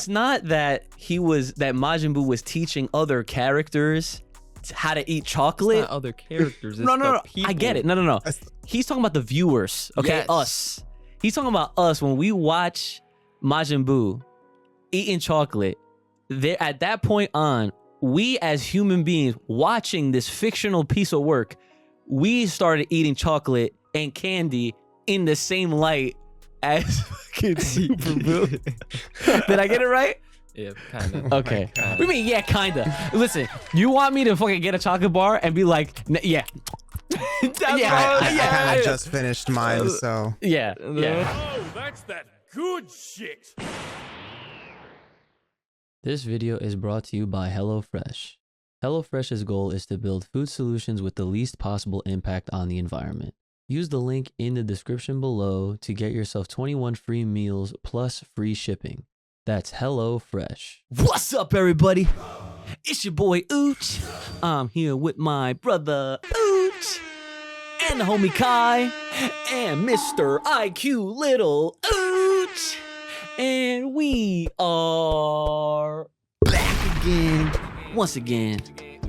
it's not that Majin Buu was teaching other characters how to eat chocolate. It's not other characters. It's No. people. I get it. No. He's talking about the viewers. Okay, Yes. us. He's talking about us when we watch Majin Buu eating chocolate. There, at that point on, we as human beings watching this fictional piece of work, we started eating chocolate and candy in the same light as fucking Super Buu. Did I get it right? Yeah, kind of. Okay. What do you mean, yeah, kinda? Listen, you want me to fucking get a chocolate bar and be like, yeah. I kind of just finished mine, so. Yeah. Oh, that's that good shit. This video is brought to you by HelloFresh. HelloFresh's goal is to build food solutions with the least possible impact on the environment. Use the link in the description below to get yourself 21 free meals plus free shipping. That's HelloFresh. What's up, everybody? It's your boy Ooch. I'm here with my brother Ooch and the homie Kai and Mr. IQ Little Ooch. And we are back again, once again.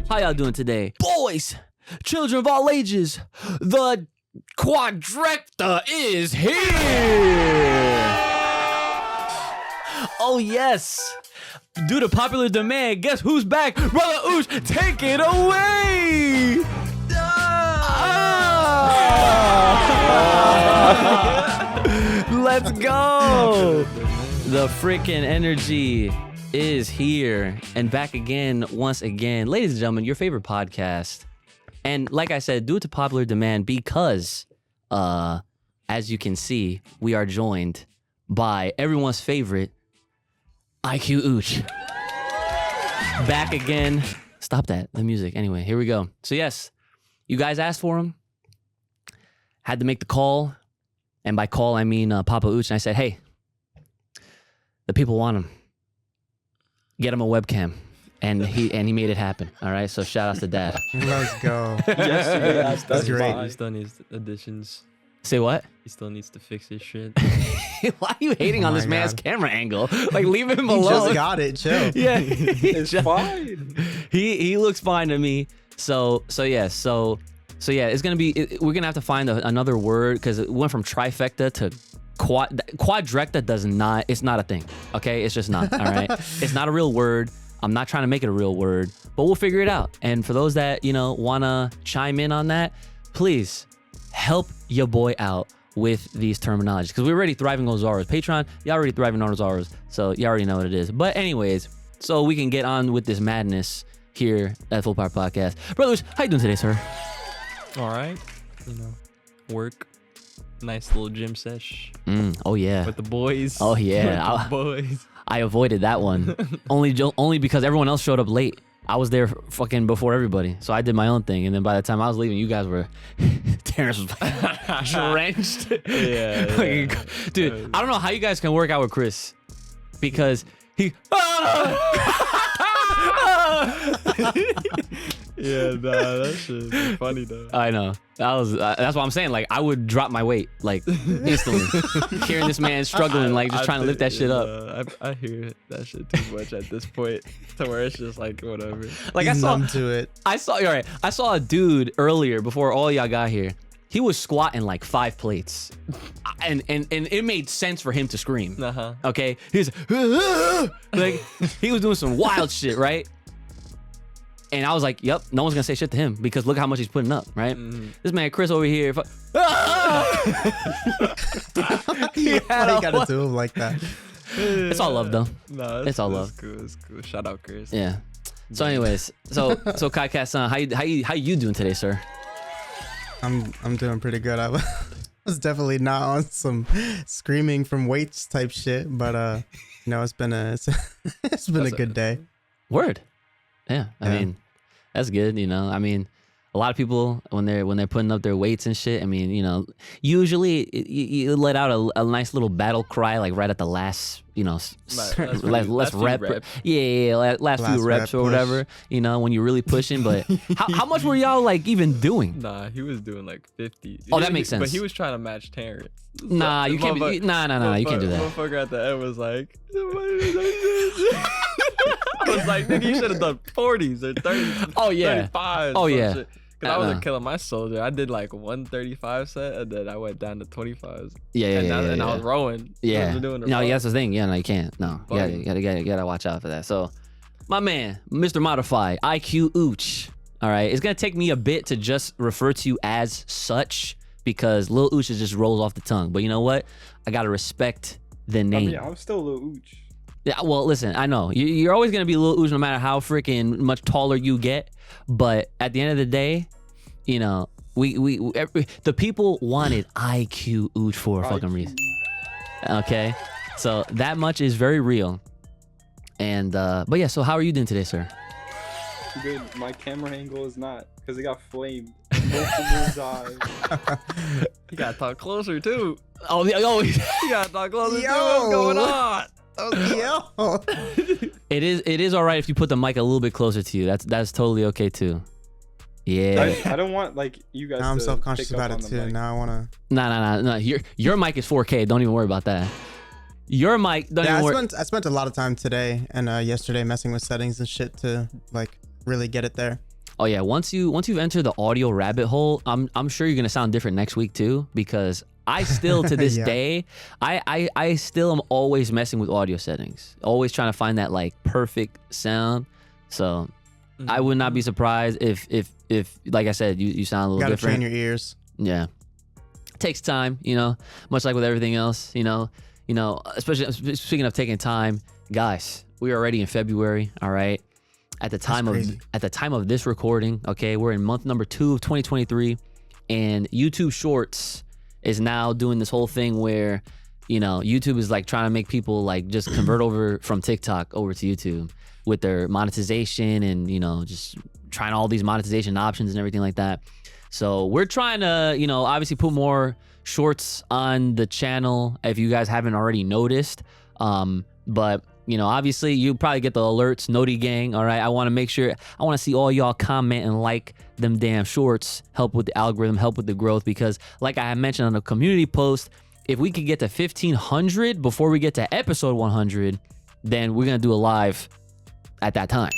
How y'all doing today? Boys, children of all ages, the quadrecta is here. Oh yes, due to popular demand, guess who's back? Brother Ooch, take it away. Let's go. The freaking energy is here and back again, once again. Ladies and gentlemen, your favorite podcast. And like I said, due to popular demand, because as you can see, we are joined by everyone's favorite IQ Ooch. Back again. Stop that, the music. Anyway, here we go. So yes, you guys asked for him. Had to make the call. And by call, I mean Papa Ooch. And I said, hey, the people want him. Get him a webcam. And he made it happen. All right. So shout out to Dad. Let's go. Yes, That's great. He still needs additions. Say what? He still needs to fix his shit. Why are you hating Oh on this my man's God. camera angle? Like, leave him He alone. just got it, chill. Yeah, It's fine. he looks fine to me. So yeah, it's gonna be. We're gonna have to find another word because it went from trifecta to quadrecta. It's not a thing. Okay, it's just not. All right, it's not a real word. I'm not trying to make it a real word, but we'll figure it out. And for those that wanna chime in on that, please help your boy out with these terminologies because we're already thriving on Zaros. Patreon, y'all already thriving on Zaros, so you already know what it is. But anyways, so we can get on with this madness here at Full Power Podcast. Brothers, how you doing today, sir? All right. Work. Nice little gym sesh Oh yeah. with the boys. Oh yeah. With the boys. I avoided that one only because everyone else showed up late. I was there fucking before everybody, so I did my own thing. And then by the time I was leaving, you guys were Terrence was drenched. Yeah. Dude, I don't know how you guys can work out with Chris because he. Yeah, nah, that shit is funny though. I know. That's what I'm saying. Like, I would drop my weight like instantly. Hearing this man struggling, like just trying to lift that shit up. I hear that shit too much at this point, to where it's just like whatever. Like He's numb to it. I saw a dude earlier before all y'all got here. He was squatting like 5 plates, and it made sense for him to scream. Okay, he's like he was doing some wild shit, right? And I was like, yep, no one's gonna say shit to him because look how much he's putting up, right? This man Chris over here. You gotta do him like that. It's all love though. No, It's all love. Cool. It's cool. Shout out, Chris. Yeah. So anyways, so Kai Cat-san, how you doing today, sir? I'm doing pretty good. I was definitely not on some screaming from weights type shit, but it's been a good day. Word. Yeah. I mean, that's good. I mean, a lot of people when they're putting up their weights and shit. I mean, usually you let out a nice little battle cry like right at the last, last rep. Yeah, last few reps or whatever. When you're really pushing. But how much were y'all like even doing? Nah, he was doing like 50. Oh, that makes sense. But he was trying to match Terrence. Nah, you can't. No, you can't do that. Motherfucker at the end was like, was like, nigga, you should have done 40s or 30s. Oh, yeah. 35s. Oh, yeah. Because I wasn't killing my soldier. I did like 135 set, and then I went down to 25s. And I was rowing. Yeah. I was doing the No, row. yeah, that's the thing. Yeah, no, you can't. No, you gotta watch out for that. So, my man, Mr. Modify, IQ Ooch. All right, it's gonna take me a bit to just refer to you as such because Lil Ooch just rolls off the tongue. But you know what? I gotta respect the name. Yeah, I'm still a little Ooch. Yeah, well, listen, I know you're always gonna be Lil Ooch no matter how freaking much taller you get. But at the end of the day, you know, the people wanted IQ Ooch for a fucking reason. Okay, so that much is very real. And but yeah, so how are you doing today, sir? Good. My camera angle is not because it got flamed. Multiple eyes. You gotta talk closer too. Oh, You gotta talk closer too. Yo. What's going on? Yo. it is all right if you put the mic a little bit closer to you. That's totally okay too. Yeah. I don't want like you guys. Now I'm to self-conscious pick up about it on the too. mic. Now I wanna. No. Your mic is 4K. Don't even worry about that. Your mic. Don't Yeah, even worry. I spent a lot of time today and yesterday messing with settings and shit to like really get it there. Oh yeah. Once you've entered the audio rabbit hole, I'm sure you're gonna sound different next week too because I still to this Yeah. day, I still am always messing with audio settings, always trying to find that like perfect sound. So I would not be surprised if like I said, you sound a little Gotta different. train your ears. Yeah, it takes time, you know, much like with everything else, you know, especially speaking of taking time, guys, we are already in February. All right. At the time of this recording, okay, we're in month number 2 of 2023, and YouTube Shorts is now doing this whole thing where, you know, YouTube is like trying to make people like just convert over from TikTok over to YouTube with their monetization and, you know, just trying all these monetization options and everything like that. So we're trying to, you know, obviously put more shorts on the channel if you guys haven't already noticed. But you know, obviously you probably get the alerts, Noti gang. All right. I want to see all y'all comment and like them damn shorts, help with the algorithm, help with the growth. Because like I had mentioned on the community post, if we could get to 1,500 before we get to episode 100, then we're going to do a live at that time.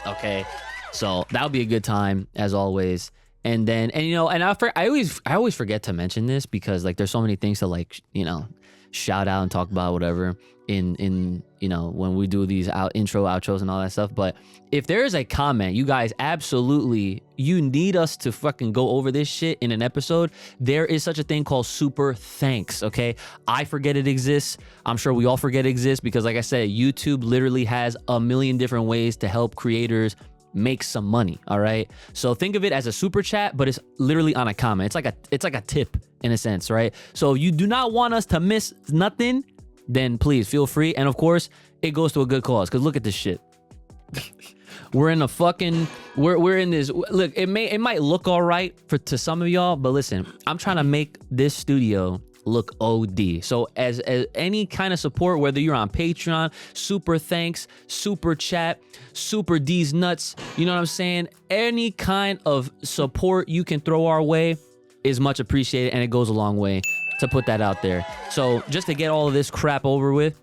Okay. So that'll be a good time as always. And then, and you know, and I always forget to mention this because like there's so many things to like, you know, shout out and talk about whatever in you know when we do these intro outros and all that stuff. But if there is a comment you guys absolutely you need us to fucking go over this shit in an episode, there is such a thing called super thanks. Okay, I forget it exists. I'm sure we all forget it exists because like I said, YouTube literally has a million different ways to help creators make some money. All right, so think of it as a super chat, but it's literally on a comment. It's like a tip in a sense, right? So if you do not want us to miss nothing, then please feel free. And of course, it goes to a good cause. Cause look at this shit. We're in a fucking we're in this. Look, it might look all right to some of y'all, but listen, I'm trying to make this studio look OD. So as any kind of support, whether you're on Patreon, super thanks, super chat, super D's nuts, you know what I'm saying? Any kind of support you can throw our way is much appreciated, and it goes a long way to put that out there. So just to get all of this crap over with,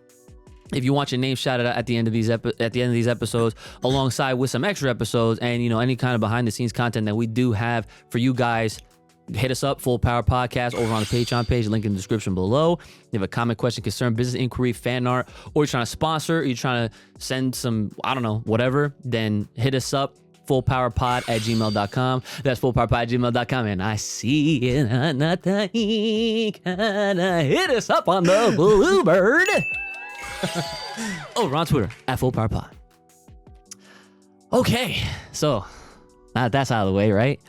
if you want your name shouted out at the end of these episodes, alongside with some extra episodes and you know any kind of behind the scenes content that we do have for you guys, hit us up, Full Power Podcast, over on the Patreon page, link in the description below. If you have a comment, question, concern, business inquiry, fan art, or you're trying to sponsor, or you're trying to send some, I don't know, whatever, then hit us up, fullpowerpod@gmail.com. That's fullpowerpod@gmail.com. And I see it another hit us up on the Bluebird. Over on Twitter, @fullpowerpod. Okay, so that's out of the way, right?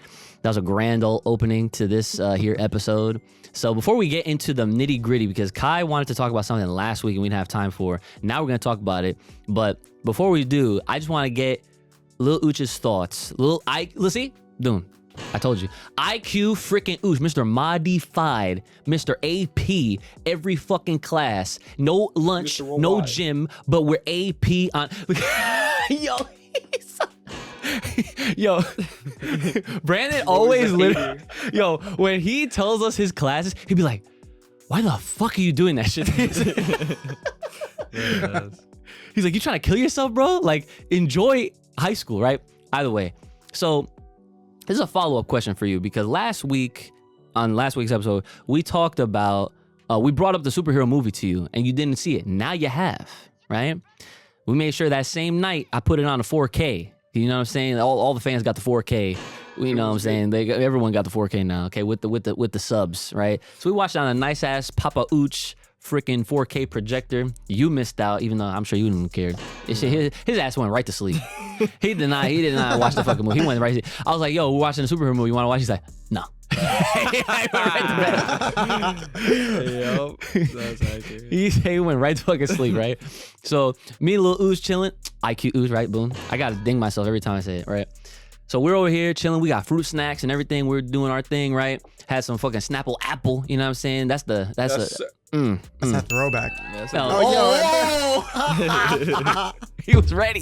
That was a grand old opening to this here episode. So before we get into the nitty gritty, because Kai wanted to talk about something last week and we didn't have time for, now we're going to talk about it. But before we do, I just want to get Lil Ooch's thoughts. Let's see, Dune. I told you. IQ freaking Ooch, Mr. Modified, Mr. AP, every fucking class. No lunch, no gym, but we're AP on. Yo, Brandon always yo, when he tells us his classes, he'd be like, why the fuck are you doing that shit? He's like, you trying to kill yourself, bro? Like, enjoy high school, right? Either way. So this is a follow-up question for you because last week's episode, we talked about, we brought up the superhero movie to you and you didn't see it. Now you have, right? We made sure that same night I put it on a 4K. You know what I'm saying? All the fans got the 4K. You know what I'm saying? Everyone got the 4K now, okay, with the subs, right? So we watched it on a nice ass Papa Ooch freaking 4K projector. You missed out, even though I'm sure you didn't care. His ass went right to sleep. He did not watch the fucking movie. He went right to sleep. I was like, yo, we're watching a superhero movie. You want to watch? He's like, no. He went right to fucking sleep, right? So me and Lil Ooze chilling. IQ Ooze, right? Boom. I gotta ding myself every time I say it, right? So we're over here chilling. We got fruit snacks and everything. We're doing our thing, right? Had some fucking Snapple apple. You know what I'm saying? That's that throwback. He was ready.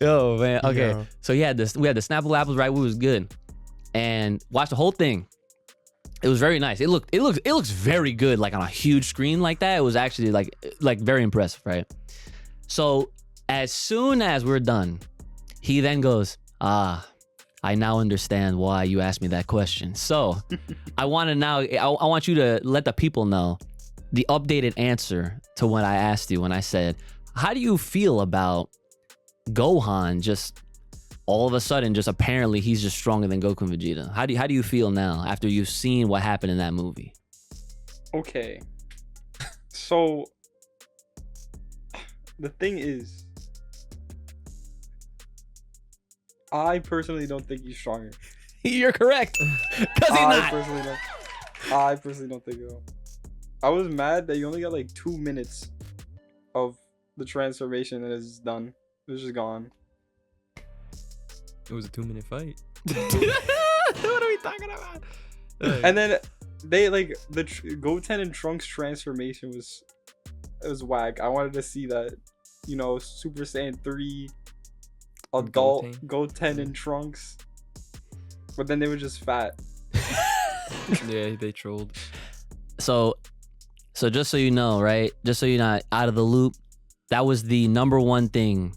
Yo, man. Okay. Yo. So we had the Snapple apples, right? We was good. And watched the whole thing. It was very nice. It looks very good, like on a huge screen like that. It was actually like very impressive, right? So as soon as we're done, he then goes, I now understand why you asked me that question. So I want you to let the people know the updated answer to what I asked you when I said, how do you feel about Gohan just all of a sudden, just apparently he's just stronger than Goku and Vegeta? How do you feel now after you've seen what happened in that movie? Okay. So the thing is, I personally don't think he's stronger. You're correct. Because he's not. I personally don't think so. I was mad that you only got like 2 minutes of the transformation and it's done. It was just gone. It was a 2-minute fight. What are we talking about? And then they like the Goten and Trunks transformation was whack. I wanted to see that, you know, Super Saiyan 3 adult Goten and Trunks, but then they were just fat. Yeah, they trolled. So just so you know, right? Just so you're not out of the loop, that was the number one thing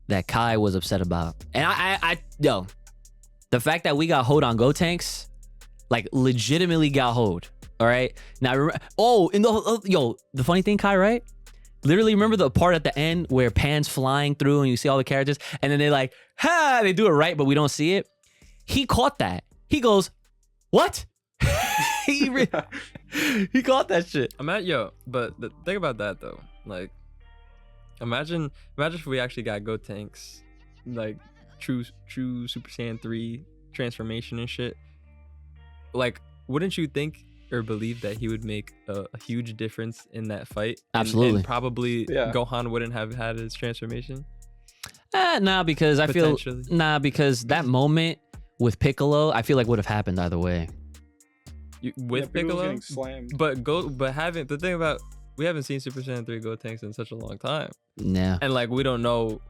that Kai was upset about. And yo, the fact that we got hold on Gotenks, like legitimately got hold. All right. Now, the funny thing, Kai, right? Literally, remember the part at the end where Pan's flying through and you see all the characters, and then they're like, they do it right, but we don't see it. He caught that. He goes, what? He caught that shit. But the thing about that though, like, imagine if we actually got Gotenks, like true Super Saiyan 3 transformation and shit. Like, wouldn't you think or believe that he would make a huge difference in that fight? Absolutely. And probably Gohan wouldn't have had his transformation? Because because that moment with Piccolo, I feel like would have happened either way. Piccolo slammed. The thing about, we haven't seen Super Saiyan 3 Gotenks in such a long time. Yeah. And like, we don't know.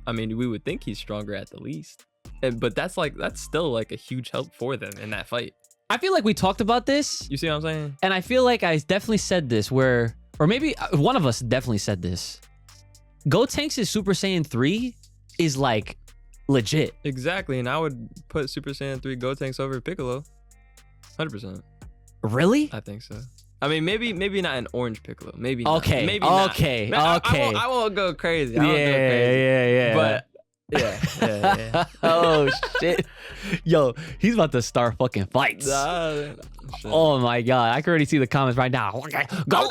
I mean, we would think he's stronger at the least. But that's still like a huge help for them in that fight. I feel like we talked about this. You see what I'm saying? And I feel like I definitely said this or maybe one of us definitely said this. Gotenks' Super Saiyan 3 is like legit. Exactly. And I would put Super Saiyan 3 Gotenks over Piccolo. 100%. Really? I think so. I mean, maybe not an orange Piccolo. Maybe okay. Not. Maybe okay. Not. Okay. I won't go crazy. Yeah. But yeah. Oh shit. Yo, he's about to start fucking fights. Oh my god. I can already see the comments right now. Go.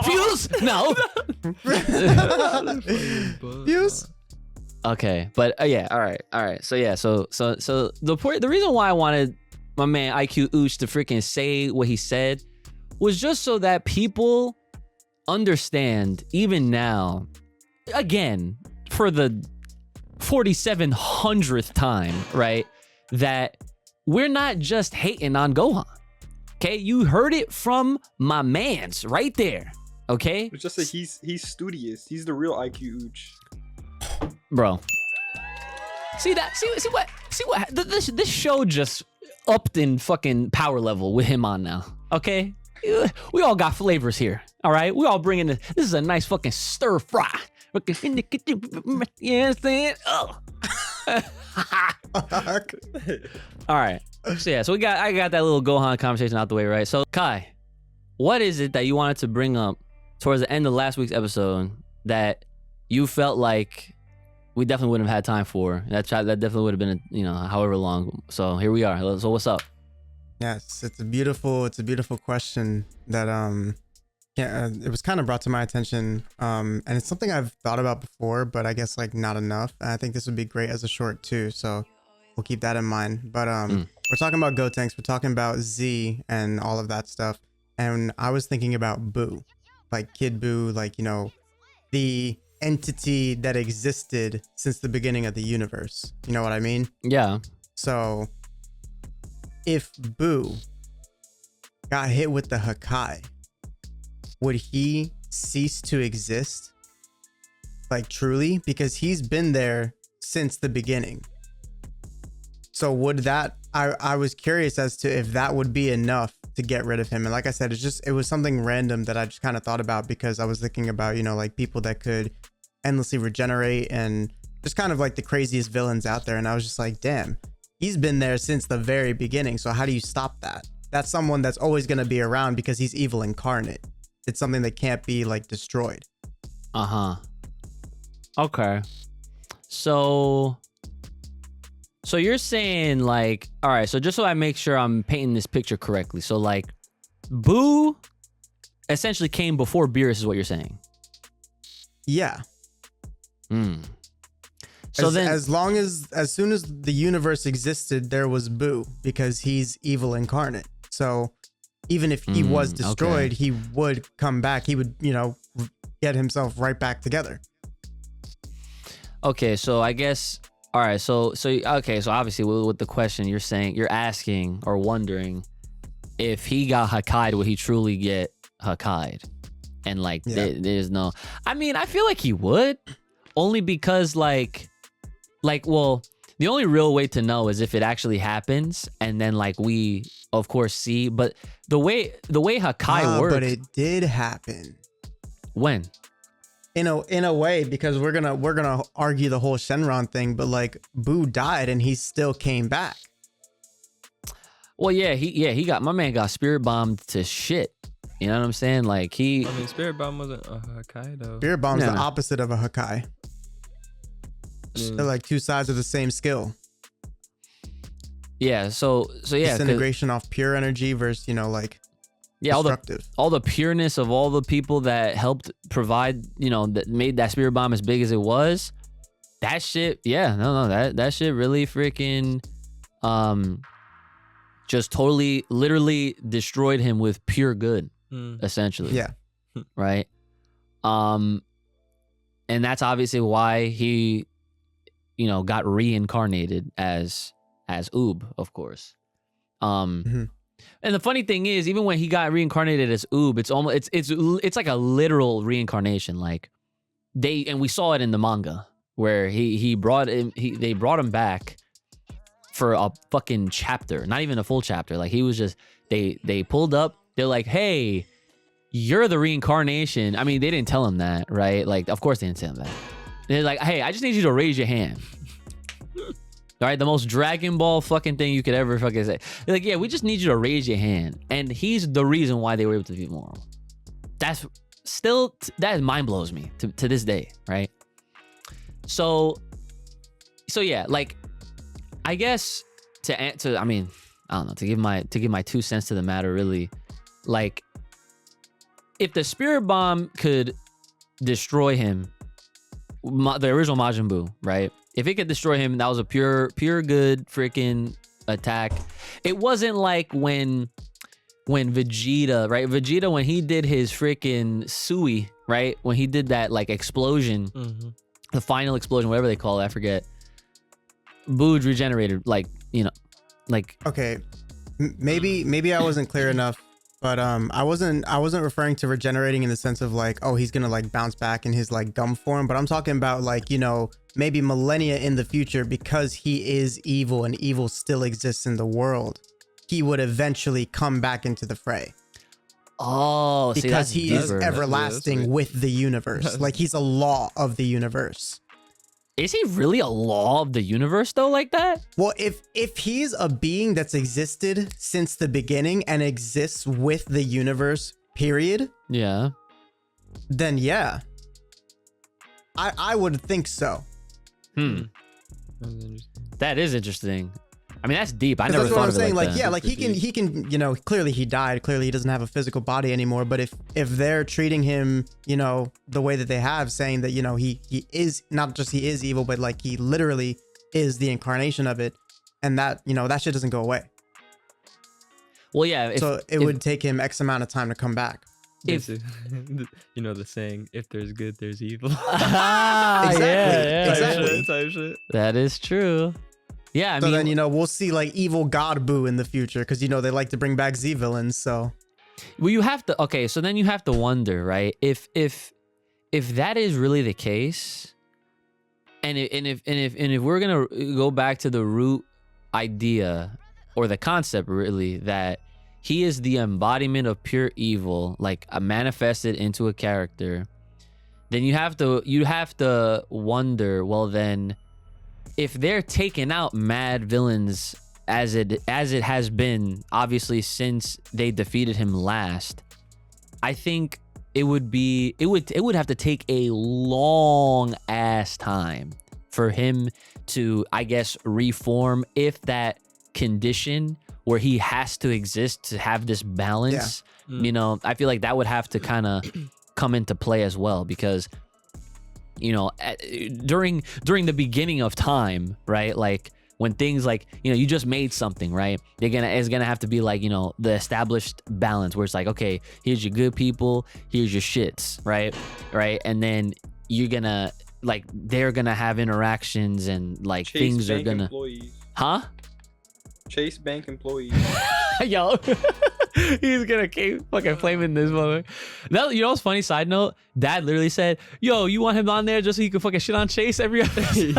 Fuse? No. Fuse? Okay. But yeah, all right. So yeah, so the reason why I wanted my man IQ Ooch to freaking say what he said was just so that people understand, even now, again, for the 4,700th time, right, that we're not just hating on Gohan. Okay, you heard it from my mans right there. Okay, it's just that he's studious. He's the real IQ Ooch, bro. See what this show just upped in fucking power level with him on now. Okay, we all got flavors here. All right, we all bringing this is a nice fucking stir fry Fucking in the kitchen. Yeah, I'm saying. Oh. All right. So yeah, so I got that little Gohan conversation out the way, right? So Kai, what is it that you wanted to bring up towards the end of last week's episode that you felt like we definitely wouldn't have had time for? That definitely would have been, however long. So here we are. So what's up? Yes, it's a beautiful question that it was kind of brought to my attention, and it's something I've thought about before, but I guess like not enough. And I think this would be great as a short too, so we'll keep that in mind. But we're talking about Gotenks, we're talking about Z and all of that stuff, and I was thinking about Buu, like Kid Buu, like the entity that existed since the beginning of the universe. You know what I mean? Yeah. So if Buu got hit with the Hakai'd, would he cease to exist? Like truly? Because he's been there since the beginning. So would that, I was curious as to if that would be enough to get rid of him. And like I said, it was something random that I just kind of thought about because I was thinking about, like people that could endlessly regenerate and just kind of like the craziest villains out there. And I was just like, damn, he's been there since the very beginning. So how do you stop that? That's someone that's always going to be around because he's evil incarnate. It's something that can't be like destroyed. Okay. So you're saying like, all right, so just so I make sure I'm painting this picture correctly. So like Buu essentially came before Beerus is what you're saying. Yeah. So as soon as the universe existed, there was Buu because he's evil incarnate. So even if he was destroyed, he would come back. He would, get himself right back together. Okay, so I guess, all right, so obviously with the question you're asking or wondering if he got Hakai'd, would he truly get Hakai'd? And like, there's no, I mean, I feel like he would, only because well, the only real way to know is if it actually happens, and then like we of course see, but the way Hakai'd works. But it did happen. When? In a way, because we're gonna argue the whole Shenron thing, but like Buu died and he still came back. Well, he got, my man got spirit bombed to shit. You know what I'm saying? Like Spirit Bomb wasn't a Hakai'd though. Spirit Bomb's the opposite of a Hakai'd. They're like two sides of the same skill. Yeah, so yeah. Disintegration off pure energy versus, destructive. all the pureness of all the people that helped provide, that made that spirit bomb as big as it was. That shit, that shit really freaking just totally, literally destroyed him with pure good, essentially. Yeah. Right? And that's obviously why he, got reincarnated as Oob, of course. And the funny thing is, even when he got reincarnated as Oob, it's almost it's like a literal reincarnation. Like we saw it in the manga where they brought him back for a fucking chapter, not even a full chapter. Like he was just they pulled up. They're like, hey, you're the reincarnation. I mean, they didn't tell him that, right? Like, of course they didn't tell him that. They're like, hey, I just need you to raise your hand. All right, the most Dragon Ball fucking thing you could ever fucking say. They're like, yeah, we just need you to raise your hand. And he's the reason why they were able to defeat Moro. That mind blows me to this day, right? So yeah, like, I guess I mean, I don't know, to give my 2 cents to the matter, really, like, if the Spirit Bomb could destroy him, the original Majin Buu, right? If it could destroy him, that was a pure good freaking attack. It wasn't like when Vegeta, right? Vegeta, when he did his freaking Sui, right? When he did that like explosion, the final explosion, whatever they call it, I forget. Buu regenerated, like, Okay, maybe I wasn't clear enough, but I wasn't referring to regenerating in the sense of like, oh, he's gonna like bounce back in his like gum form, but I'm talking about like, maybe millennia in the future, because he is evil and evil still exists in the world, he would eventually come back into the fray. Oh, see, because that's he is deeper. everlasting That's with the universe. Like he's a law of the universe. Is he really a law of the universe though, like that? Well, if he's a being that's existed since the beginning and exists with the universe, period, Yeah. then yeah. I would think so. That is interesting. I mean, that's deep. I 'Cause never that's thought what I'm of it saying. like Like, that. yeah, like he can, you know, clearly he died. Clearly he doesn't have a physical body anymore. But if they're treating him, you know, the way that they have, saying that, you know, he is not just he is evil, but like he literally is the incarnation of it, and that, you know, that shit doesn't go away. Well, yeah. So it would take him X amount of time to come back. If- You know the saying, if there's good, there's evil. Exactly, yeah, exactly. Type shit. That is true. Yeah, I So mean, then, you know, we'll see like evil God Boo in the future because, you know, they like to bring back Z villains. So well, you have to. Okay, so then you have to wonder, right? If that is really the case, and if we're gonna go back to the root idea or the concept, really, that he is the embodiment of pure evil, like manifested into a character, then you have to wonder. Well, then, if they're taking out mad villains as it has been obviously since they defeated him last, I think it would have to take a long ass time for him to, I guess, reform, if that condition where he has to exist to have this balance. You know, I feel like that would have to kind of come into play as well, because, you know, during the beginning of time, right? Like when things like, you know, you just made something, right? It's gonna have to be like, you know, the established balance where it's like, okay, here's your good people, here's your shits, right? And then you're gonna, like, they're gonna have interactions and like Chase things are Bank gonna, employees. huh? Chase Bank employees. Yo, he's gonna keep fucking flaming this mother. Now, you know what's funny? Side note: Dad literally said, "Yo, you want him on there just so you can fucking shit on Chase every episode?"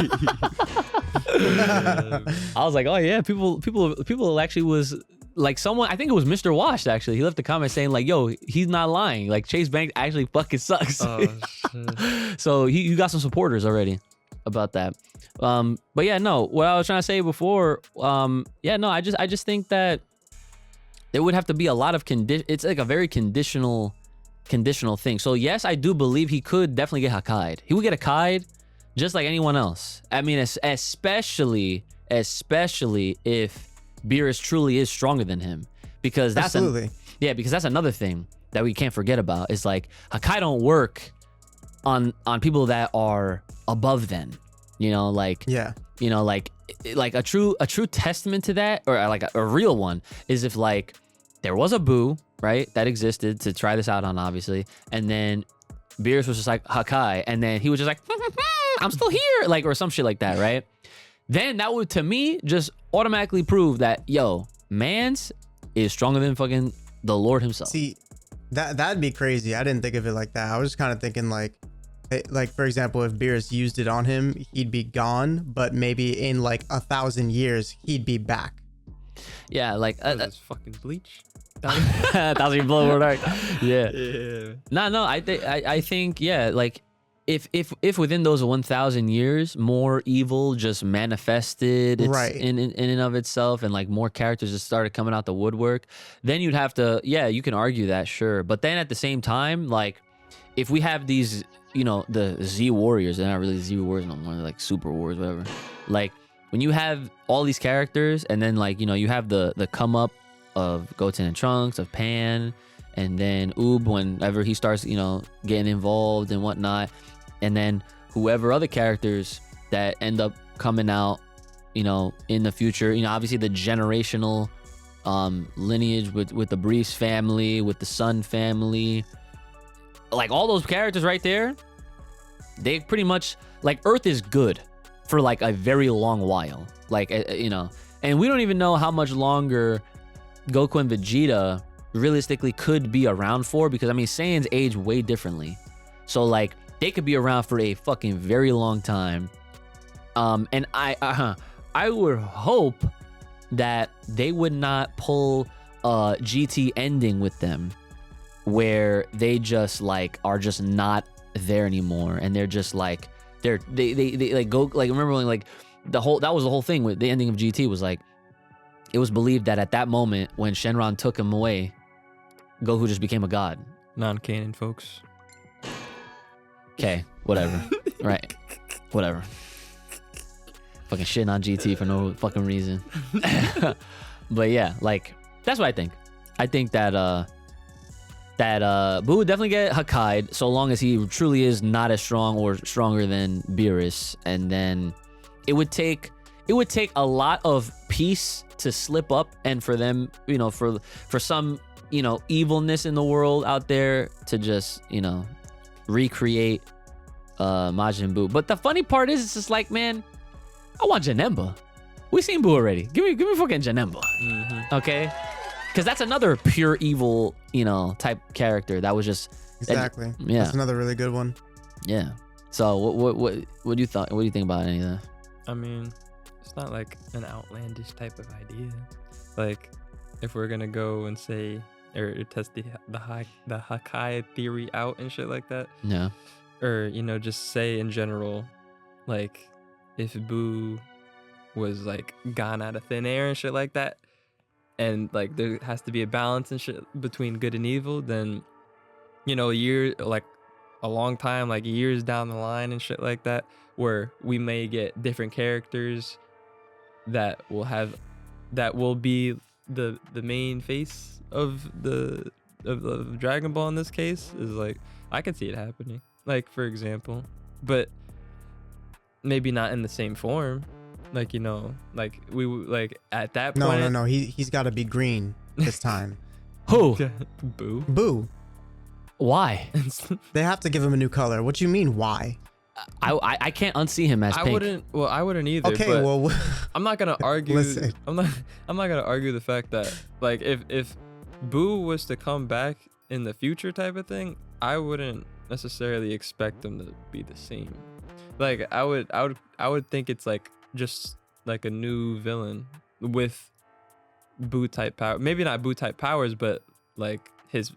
I was like, "Oh yeah, people actually was like someone. I think it was Mr. Washed actually. He left a comment saying like, "Yo, he's not lying. Like Chase Bank actually fucking sucks." Oh, shit. So you got some supporters already about that. But yeah, no, what I was trying to say before, yeah, no, I just think that there would have to be a lot of it's like a very conditional thing. So yes, I do believe he could definitely get Hakai'd. He would get Hakai'd just like anyone else. I mean, especially if Beerus truly is stronger than him, because that's absolutely. because that's another thing that we can't forget about, is like Hakai'd don't work on people that are above them. You know, like, Yeah. you know, like a true testament to that, or like a real one, is if like there was a Buu, right, that existed to try this out on, obviously, and then Beerus was just like Hakai, and then he was just like, I'm still here, like, or some shit like that, right? Then that would, to me, just automatically prove that, yo, Mans is stronger than fucking the Lord himself. See, that'd be crazy. I didn't think of it like that. I was just kind of thinking like for example, if Beerus used it on him, he'd be gone, but maybe in like 1,000 years he'd be back. Yeah, like What is this, fucking bleach? 1,000 blow dark. Yeah. Yeah. No, I think yeah, like if within those 1,000 years more evil just manifested Right. in and of itself, and like more characters just started coming out the woodwork, then you'd have to, yeah, you can argue that, sure. But then at the same time, like if we have these, you know, the Z Warriors, they're not really Z Warriors no more, they're like Super Wars, whatever. Like when you have all these characters, and then like, you know, you have the come up of Goten and Trunks, of Pan, and then Oob whenever he starts, you know, getting involved and whatnot, and then whoever other characters that end up coming out, you know, in the future, you know, obviously the generational lineage with the Briefs family, with the Sun family, like all those characters right there, they pretty much, like, Earth is good for like a very long while, like, you know, and we don't even know how much longer Goku and Vegeta realistically could be around for, because I mean Saiyans age way differently, so like they could be around for a fucking very long time. And I would hope that they would not pull a GT ending with them, where they just like are just not there anymore, and they're just like they like go like remember when like that was the whole thing with the ending of GT was like it was believed that at that moment when Shenron took him away, Goku just became a god. Non-canon, folks. Okay, whatever. Right, whatever. Fucking shitting on GT for no fucking reason. But yeah, like that's what I think. I think that Buu would definitely get Hakai'd so long as he truly is not as strong or stronger than Beerus, and then it would take a lot of peace to slip up, and for them, you know, for some, you know, evilness in the world out there to just, you know, recreate Majin Buu. But the funny part is, it's just like, man, I want Janemba. We seen Buu already. Give me fucking Janemba. Okay? Because that's another pure evil, you know, type character that was just Exactly. yeah. That's another really good one. Yeah. So what do you thought? What do you think about any of that? I mean, it's not like an outlandish type of idea. Like, if we're gonna go and say or test the Hakai'd theory out and shit like that, Yeah. or you know, just say in general, like, if Buu was like gone out of thin air and shit like that, and like there has to be a balance and shit between good and evil, then, you know, a long time, like years down the line and shit like that, where we may get different characters that will be the main face of Dragon Ball in this case, is like, I could see it happening, like, for example, but maybe not in the same form. Like, you know, like we like at that point. No. He's got to be green this time. Who? Boo. Boo. Why? They have to give him a new color. What do you mean? Why? I can't unsee him as pink. I wouldn't either. Okay, but well, I'm not gonna argue. Listen. I'm not gonna argue the fact that, like, if Boo was to come back in the future type of thing, I wouldn't necessarily expect him to be the same. Like, I would think it's like just like a new villain with Boo type power. Maybe not Boo type powers, but like his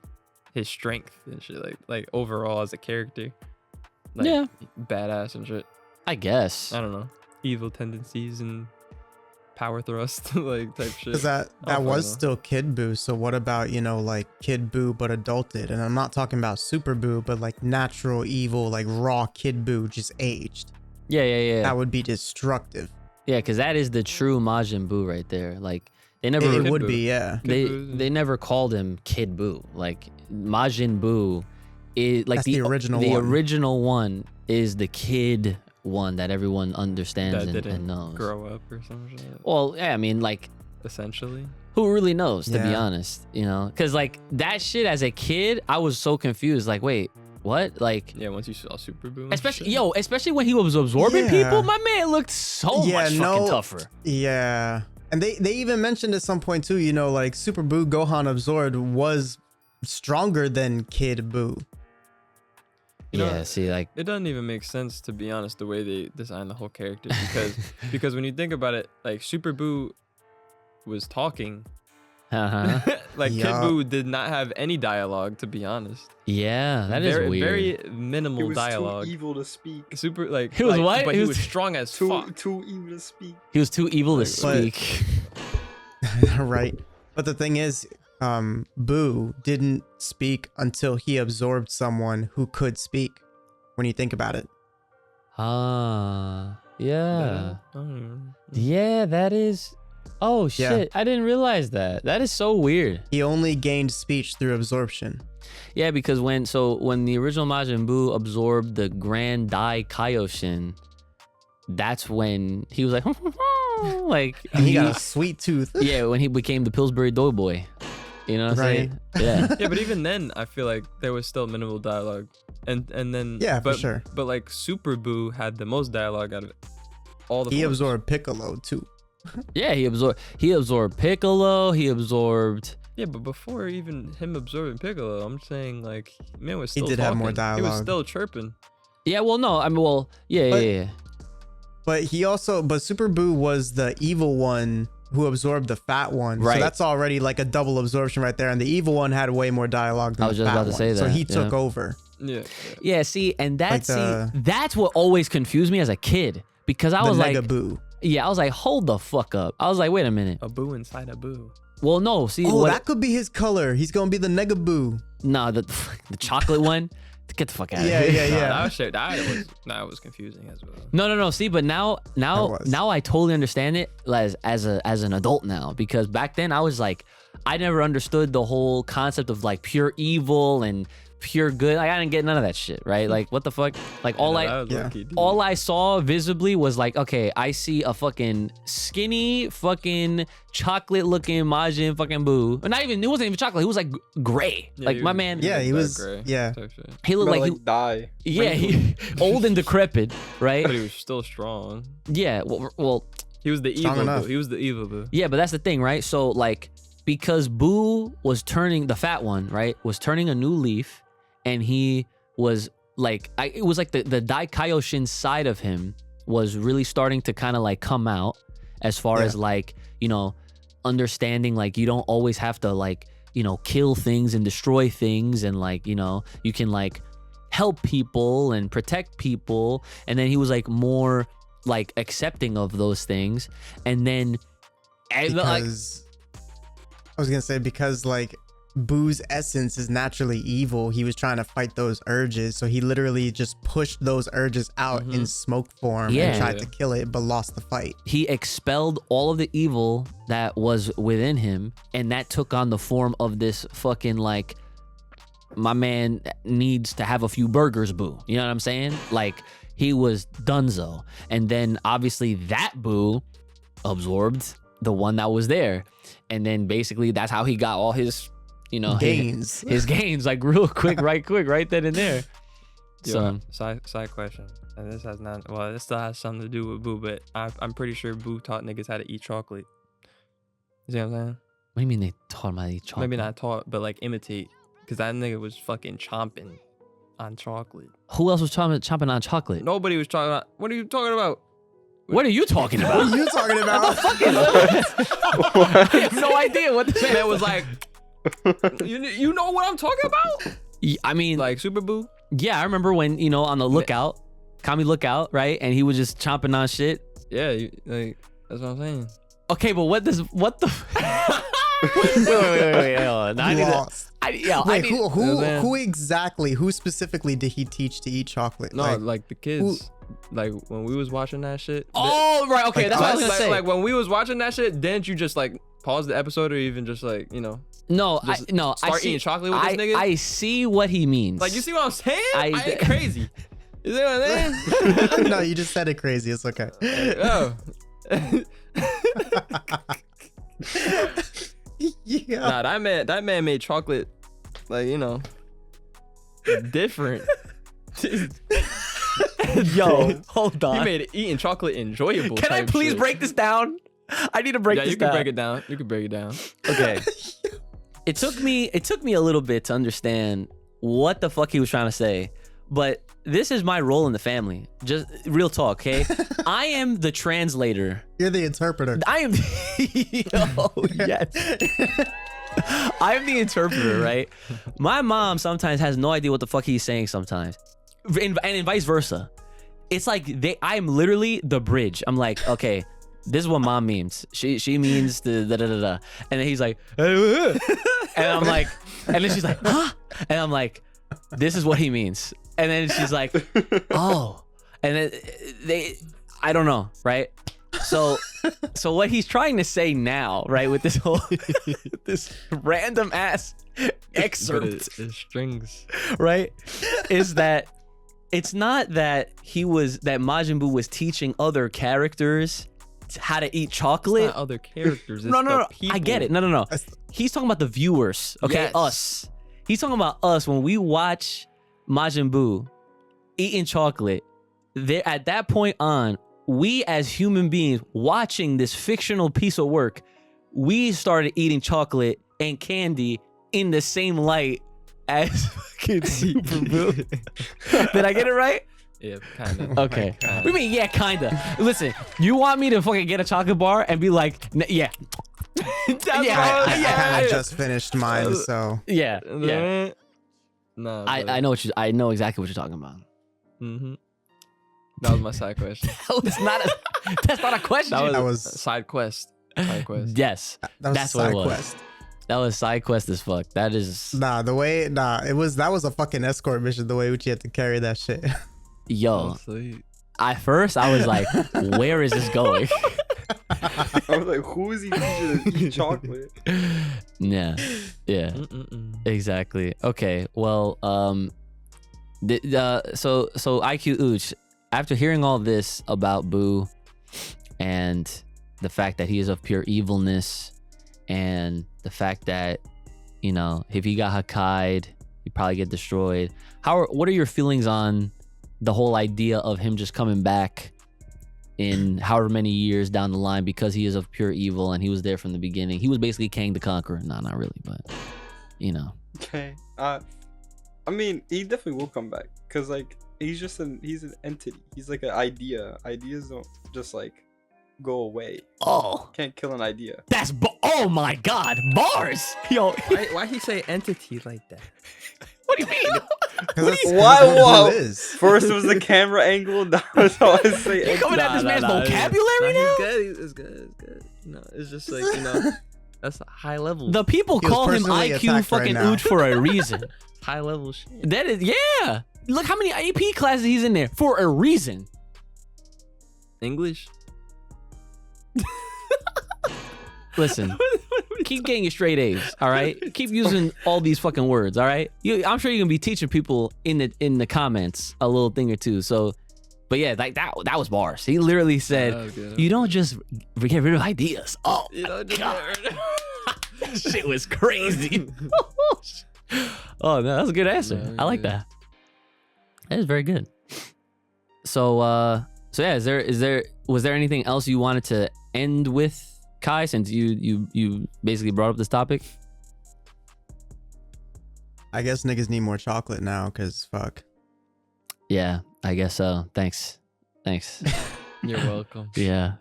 strength and shit. Like overall as a character. Like, yeah. Badass and shit. I guess. I don't know. Evil tendencies and power thrust like type shit. Because that was still Kid Buu. So what about, you know, like Kid Buu but adulted? And I'm not talking about Super Buu, but like natural evil, like raw Kid Buu just aged. Yeah. That would be destructive. Yeah, because that is the true Majin Buu right there. Like they never. It would Buu. be, yeah. They never called him Kid Buu. Like Majin Buu is like That's the original The one. original one is the kid one that everyone understands That and didn't knows. grow up or some shit. Well, yeah, I mean, like, Essentially. who really knows, to be Yeah. honest, you know? Because, like, that shit as a kid, I was so confused. Like, wait, what? Like, Yeah, once you saw Super Boo. and especially, shit. especially when he was absorbing Yeah. people, my man looked so much fucking tougher. Yeah. And they even mentioned at some point too, you know, like Super Buu Gohan absorbed was stronger than Kid Buu. You know, Yeah, see, like, It doesn't even make sense, to be honest, the way they designed the whole character, because when you think about it, like, Super Boo was talking. Like, Kid Yeah. Buu did not have any dialogue, to be honest. yeah, that is very, weird. Very He minimal was dialogue. too evil to speak. Super, like, He was like, what? But He he was was strong as Too fuck. evil to speak. He was too evil to But- speak. Right. But the thing is, Buu didn't speak until he absorbed someone who could speak, when you think about it. Ah, yeah. I don't even- Yeah, that is. Oh Yeah. shit! I didn't realize that. That is so weird. He only gained speech through absorption. Yeah, because when the original Majin Buu absorbed the Grand Dai Kaioshin, that's when he was like, like And he got a sweet tooth. yeah, when he became the Pillsbury Doughboy. You know what I'm Right. saying? Yeah. Yeah, but even then, I feel like there was still minimal dialogue, and then Yeah, for but, sure. But like Super Buu had the most dialogue out of all the. He forms. absorbed Piccolo too. Yeah, he absorbed Piccolo. He absorbed. Yeah, but before even him absorbing Piccolo, I'm saying, like, man was He still. did have more talking. He was dialogue. still chirping. Yeah, well, no, I mean, well, yeah, But- yeah. But Super Buu was the evil one who absorbed the fat one. Right. So that's already like a double absorption right there. And the evil one had way more dialogue than I was the just fat about to one. say So that, he took yeah. over. Yeah. Yeah, see, and that's Like that's what always confused me as a kid because I The was like, Nega Boo. yeah, I was like, hold the fuck up. I was like, wait a minute. A boo inside a boo. Well, no, see, Oh, what? that could be his color. He's gonna be the Nega Boo. No, the chocolate one. Get the fuck out of Yeah, here. yeah, Nah, yeah. that was shit. That was confusing as well. No. See, but now was. I totally understand it as an adult now because back then I was like, I never understood the whole concept of like pure evil and pure good. Like I didn't get none of that shit, right? Like what the fuck? Like all all I saw visibly was like, okay, I see a fucking skinny, fucking chocolate looking Majin fucking Buu. Or not even, it wasn't even chocolate. He was like gray. Yeah, like he my was- man. Yeah, he dark was. gray Yeah. type shit. He looked Gotta, like, like die. yeah, he old and decrepit, right? But he was still strong. Yeah. Well, He was the Strong evil enough. boo. He was the evil boo. yeah, but that's the thing, right? So like, because Boo was turning, the fat one, right, was turning a new leaf, and he was like, it was like the Daikaioshin side of him was really starting to kind of like come out as far Yeah. as like, you know, understanding like you don't always have to like, you know, kill things and destroy things, and like, you know, you can like help people and protect people. And then he was like more like accepting of those things. And then Because I was gonna say, because like Boo's essence is naturally evil, he was trying to fight those urges, so he literally just pushed those urges out in smoke form Yeah. and tried to kill it, but lost the fight. he expelled all of the evil that was within him, and that took on the form of this fucking like, my man needs to have a few burgers Boo. You know what I'm saying? Like he was donezo. And then obviously that Boo absorbed the one that was there. And then basically that's how he got all his, you know, Gains. his gains like real quick, right then and there. So Side question, and this has not. Well, this still has something to do with Boo, but I'm pretty sure Boo taught niggas how to eat chocolate. You see what I'm saying? what do you mean they taught him how to eat chocolate? Maybe not taught, but like imitate, because that nigga was fucking chomping on chocolate. Who else was chomping on chocolate? Nobody was talking about. What are you talking about? What are you talking What about? are you talking about? I have no idea what this Man was like, you know what I'm talking about? I mean, Like Super Boo. yeah, I remember when, you know, on the lookout, Kami Lookout, right? And he was just chomping on shit. Yeah, like that's what I'm saying. Okay, but what the? wait, hold on. Now I need to, Lost. I Wait, need, who specifically did he teach to eat chocolate? No, Like, like the kids. Like when we was watching that shit. oh, right, okay, Like, that's what I was gonna say. Like when we was watching that shit, didn't you just like pause the episode or even just like, you know, no, I just see, start eating chocolate with this nigga? I see what he means. like you see what I'm saying? I- I ain't crazy. You see what I'm saying? no, you just said it crazy. It's okay. Oh. Yeah. Nah, that man made chocolate like, you know, different. Yo, hold He on. made eating chocolate enjoyable. Can I type please shit. break this down? I need to break Yeah, this you can down. break it down. You can break it down. Okay. It took me a little bit to understand what the fuck he was trying to say, but this is my role in the family. Just real talk, okay? I am the translator. You're the interpreter. I am yes. I am the interpreter, right? My mom sometimes has no idea what the fuck he's saying sometimes. And vice versa. It's like I'm literally the bridge. I'm like, okay, this is what mom means. She means the da da da da. And then he's like, and I'm like, and then she's like, huh? And I'm like, this is what he means. And then she's like, oh. And then I don't know, right? So what he's trying to say now, right, with this whole this random ass excerpt, But it strings. right, is that it's not that Majin Buu was teaching other characters how to eat chocolate. Not other characters. It's No. the I get it. people. No. He's talking about the viewers. Okay, Yes. us. He's talking about us when we watch Majin Buu eating chocolate. There, at that point on, we as human beings watching this fictional piece of work, we started eating chocolate and candy in the same light as fucking Super Buu. Did I get it right? Yeah, kind of. Okay. God. What do you mean? Yeah, kinda. Listen, you want me to fucking get a chocolate bar and be like, yeah, That's Yeah, what I I'm kind saying. of just finished mine, so yeah, yeah. No, I know what you. I know exactly what you're talking about. Mm-hmm. That was my side question. That's not a. That's not a question. That was- was side quest. Side quest. Yes, that was That's a what it side was. quest. that was side quest as fuck. That is That was a fucking escort mission. The way Uchi had to carry that shit. yo. Sweet. At first, I was like, where is this going? I was like, who is he teaching to eat chocolate? Yeah, yeah. Exactly. Okay. Well, so IQ Ooch, after hearing all this about Boo and the fact that he is of pure evilness and the fact that, you know, if he got Hakai'd, he'd probably get destroyed. What are your feelings on the whole idea of him just coming back in however many years down the line because he is of pure evil and he was there from the beginning? He was basically Kang the Conqueror. No, not really, but you know. Okay. I mean, he definitely will come back because like he's an entity. He's like an idea. Ideas don't just like go away. Oh, Can't kill an idea. oh my God, bars. Yo, Why he say entity like that? what do you mean? Why? Whoa. Boo is. First it was the camera angle. Now it's how I say You entity. coming at this man's vocabulary now? He's good. It's good. It's good. No, it's just like, you know, that's high level. The people He was call him personally IQ attacked right fucking now. Ooch for a reason. high level shit. That is, yeah. Look how many AP classes he's in there for a reason. English. Listen, keep getting your straight A's, all right? Keep using all these fucking words, all right? I'm sure you're gonna be teaching people in the comments a little thing or two. So, but yeah, like that was bars. He literally said, "You don't just get rid of ideas." Oh, You know, just God. That shit was crazy. Oh, no, that was a good answer. No, I like yeah. that. That is very good. So yeah, was there anything else you wanted to end with, Kai, since you basically brought up this topic? I guess niggas need more chocolate now, cause fuck. Yeah, I guess so. Thanks. You're welcome. Yeah.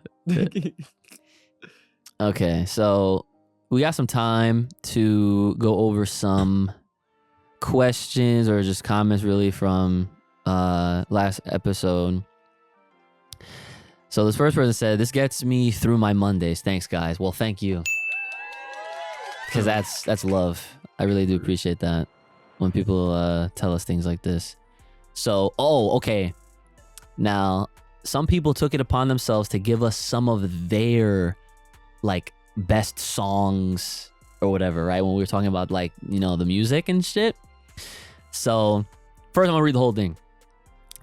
Okay, so we got some time to go over some questions or just comments really from last episode. So this first person said, "This gets me through my Mondays. Thanks, guys." Well, thank you. Because that's love. I really do appreciate that when people tell us things like this. So, okay. Now, some people took it upon themselves to give us some of their like best songs or whatever, right? When we were talking about like, you know, the music and shit. So first I'm gonna read the whole thing.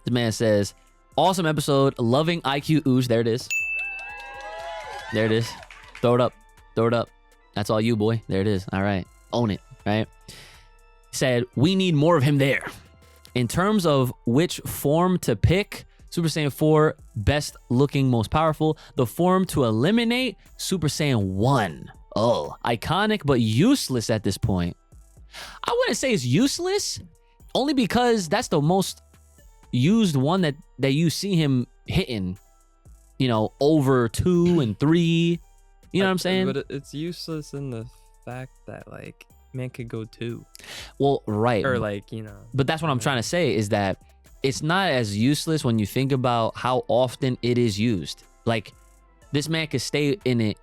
The man says, "Awesome episode, loving IQ Ooze." There it is. Throw it up. That's all you, boy. There it is. All right, own it, right? Said, "We need more of him there. In terms of which form to pick, Super Saiyan 4, best looking, most powerful. The form to eliminate, Super Saiyan 1. Oh, iconic but useless at this point. I wouldn't say it's useless, only because that's the most used one that you see him hitting, you know, over 2 and 3. You know what I'm saying? But it's useless in the fact that like man could go 2 Well, right. or like, you know. But that's what I'm trying to say is that it's not as useless when you think about how often it is used. Like this man could stay in it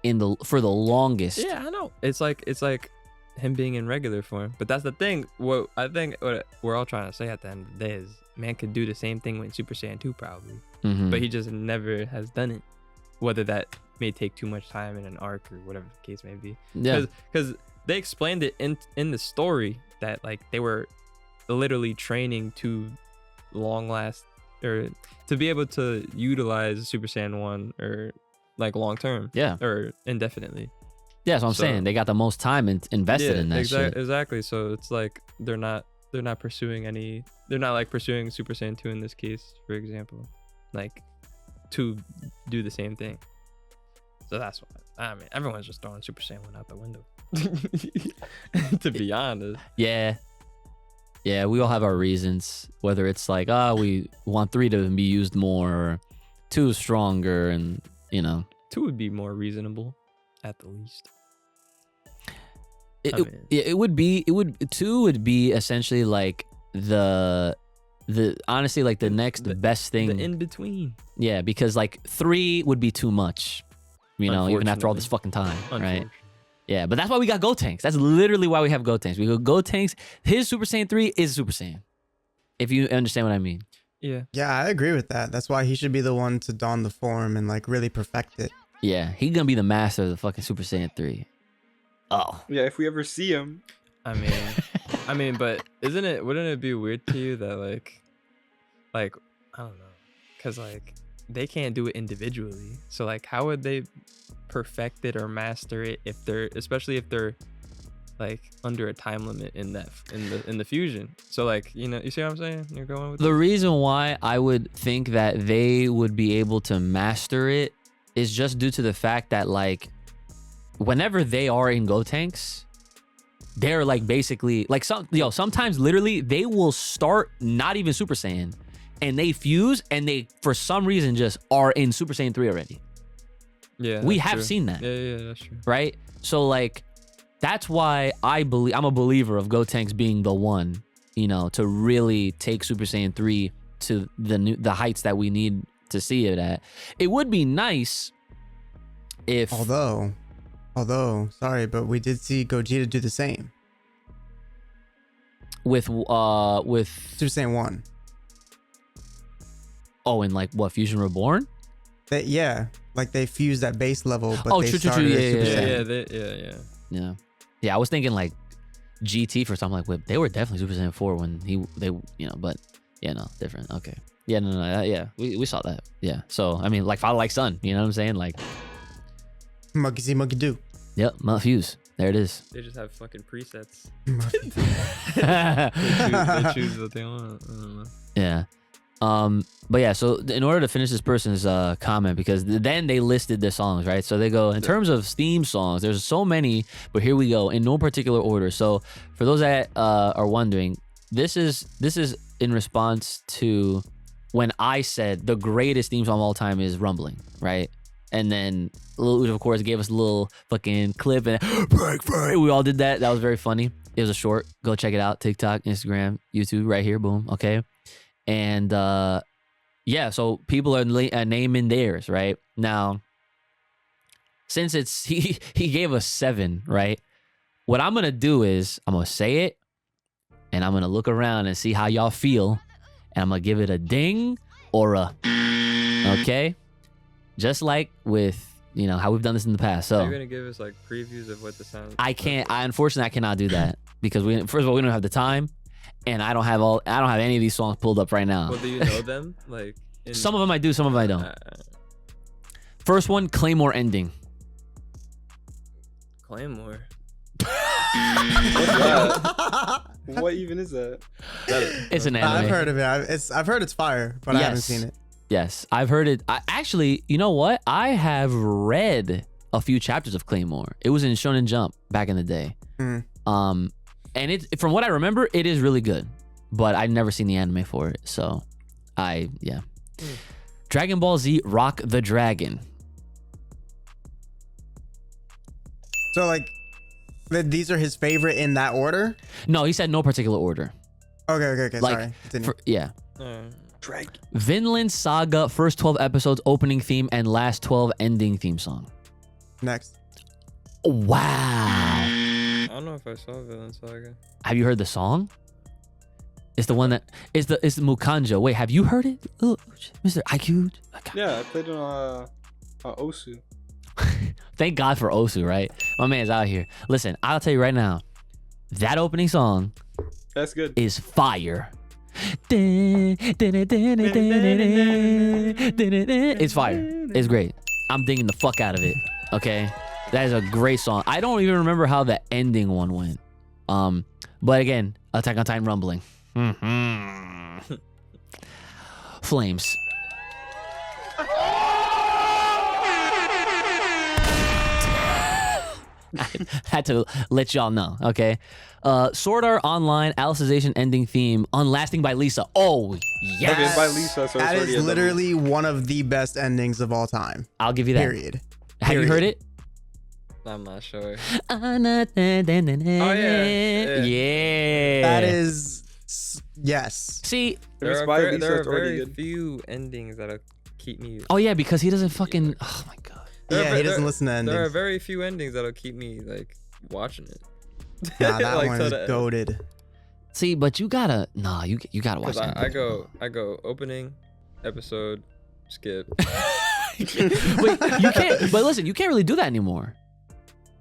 for the longest. Yeah, I know. It's like him being in regular form. But that's the thing. What I think what we're all trying to say at the end of the day is man could do the same thing with Super Saiyan 2 probably. Mhm. But he just never has done it. Whether that may take too much time in an arc or whatever the case may be. Yeah. Because they explained it in the story that like they were literally training to long last or to be able to utilize Super Saiyan 1 or like long term. Yeah. Or indefinitely. Yeah, that's what I'm So- saying. They got the most time invested in that shit. Exactly. So it's like they're not pursuing they're not like pursuing Super Saiyan 2 in this case, for example, like to do the same thing. So that's why I mean everyone's just throwing Super Saiyan 1 out the window. To be honest. Yeah. Yeah, we all have our reasons. Whether it's like, we want 3 to be used more, or 2 is stronger, and 2 would be more reasonable, at the least. It would be 2 would be essentially like the honestly like the next best thing. The in between. Yeah, because like 3 would be too much. Even after all this fucking time, right? Yeah, but that's why we got Gotenks. That's literally why we have Gotenks. We go Gotenks. His Super Saiyan 3 is Super Saiyan. If you understand what I mean. Yeah. Yeah, I agree with that. That's why he should be the one to don the form and like really perfect it. Yeah, he's gonna be the master of the fucking Super Saiyan 3. Oh. Yeah, if we ever see him. I mean, but wouldn't it be weird to you that like I don't know, because like they can't do it individually. So like, how would they perfect it or master it especially if they're like under a time limit in the fusion? So like, you see what I'm saying? You're going with The reason why I would think that they would be able to master it is just due to the fact that like whenever they are in Gotenks, they're like basically like sometimes literally they will start not even Super Saiyan and they fuse and they for some reason just are in Super Saiyan 3 already. Yeah, we have true. seen that. Yeah, that's true. Right? So like that's why I'm a believer of Gotenks being the one, to really take Super Saiyan 3 to the heights that we need to see it at. It would be nice if Although, sorry, but we did see Gogeta do the same with Super Saiyan 1. Oh, in like what, Fusion Reborn? They fused at base level, but they true. started as Super Yeah. Yeah, I was thinking like GT for something like Whip. They were definitely Super Saiyan 4 when but yeah, no, different. Okay. Yeah, no, yeah, we saw that. Yeah. So, I mean, like father, like son, you know what I'm saying? Like Monkey see, monkey do. Yep, Mount Fuse. There it is. They just have fucking presets. Yeah. they choose what they want. I don't know. Yeah. But yeah, so in order to finish this person's comment, because then they listed the songs, right? So they go, in terms of theme songs, there's so many, but here we go, in no particular order. So for those that are wondering, this is in response to when I said the greatest theme song of all time is Rumbling, right? And then Lil Uj, of course, gave us a little fucking clip and we all did that. That was very funny. It was a short. Go check it out. TikTok, Instagram, YouTube, right here. Boom. Okay. And yeah, so people are naming theirs, right? Now, since it's he gave us 7, right? What I'm gonna do is I'm gonna say it, and I'm gonna look around and see how y'all feel, and I'm gonna give it a ding or a okay, just like with how we've done this in the past. So you're gonna give us like previews of what the sound. Unfortunately I cannot do that because first of all we don't have the time. And I don't have any of these songs pulled up right now. Well, do you know them? Like some of them I do, some of them I don't. First one, Claymore ending. Claymore. What's that? What even is that? It's an anime. I've heard of it. I've heard it's fire, but I haven't seen it. Yes, I've heard it. Actually, you know what? I have read a few chapters of Claymore. It was in Shonen Jump back in the day. And from what I remember, it is really good, but I've never seen the anime for it. So, Dragon Ball Z Rock the Dragon. So like, these are his favorite in that order? No, he said no particular order. Okay. Like, sorry. Continue. Dragon. Vinland Saga first 12 episodes opening theme and last 12 ending theme song. Next. Wow. I don't know if I saw Vinland Saga. Have you heard the song? It's the one that it's the Mukanja. Wait, have you heard it? Oh, Mr. Hakai'd? Yeah, I played on Osu. Thank God for Osu, right? My man's out here. Listen, I'll tell you right now, that opening song That's good. is fire. It's fire. It's great. I'm digging the fuck out of it. Okay? That is a great song. I don't even remember how the ending one went. But again, Attack on Titan Rumbling. Flames. Had to let y'all know. Okay. Sword Art Online Alicization ending theme Unlasting by Lisa. Oh yes. Okay, by Lisa. So That it's already is a literally one of the best endings of all time. I'll give you that. Period. Have you heard it? I'm not sure. Oh yeah. Yeah. That is yes. See. If it's by Lisa, There are it's already very good. few endings that'll keep me. Oh yeah, because he doesn't fucking. Oh my god. Yeah, he doesn't listen to endings. There are very few endings that'll keep me like watching it. Nah, that Like, one to is the- goated. See, but you gotta. Nah, you gotta watch 'Cause that. I go opening, episode, skip. Wait, you can't. But listen, you can't really do that anymore.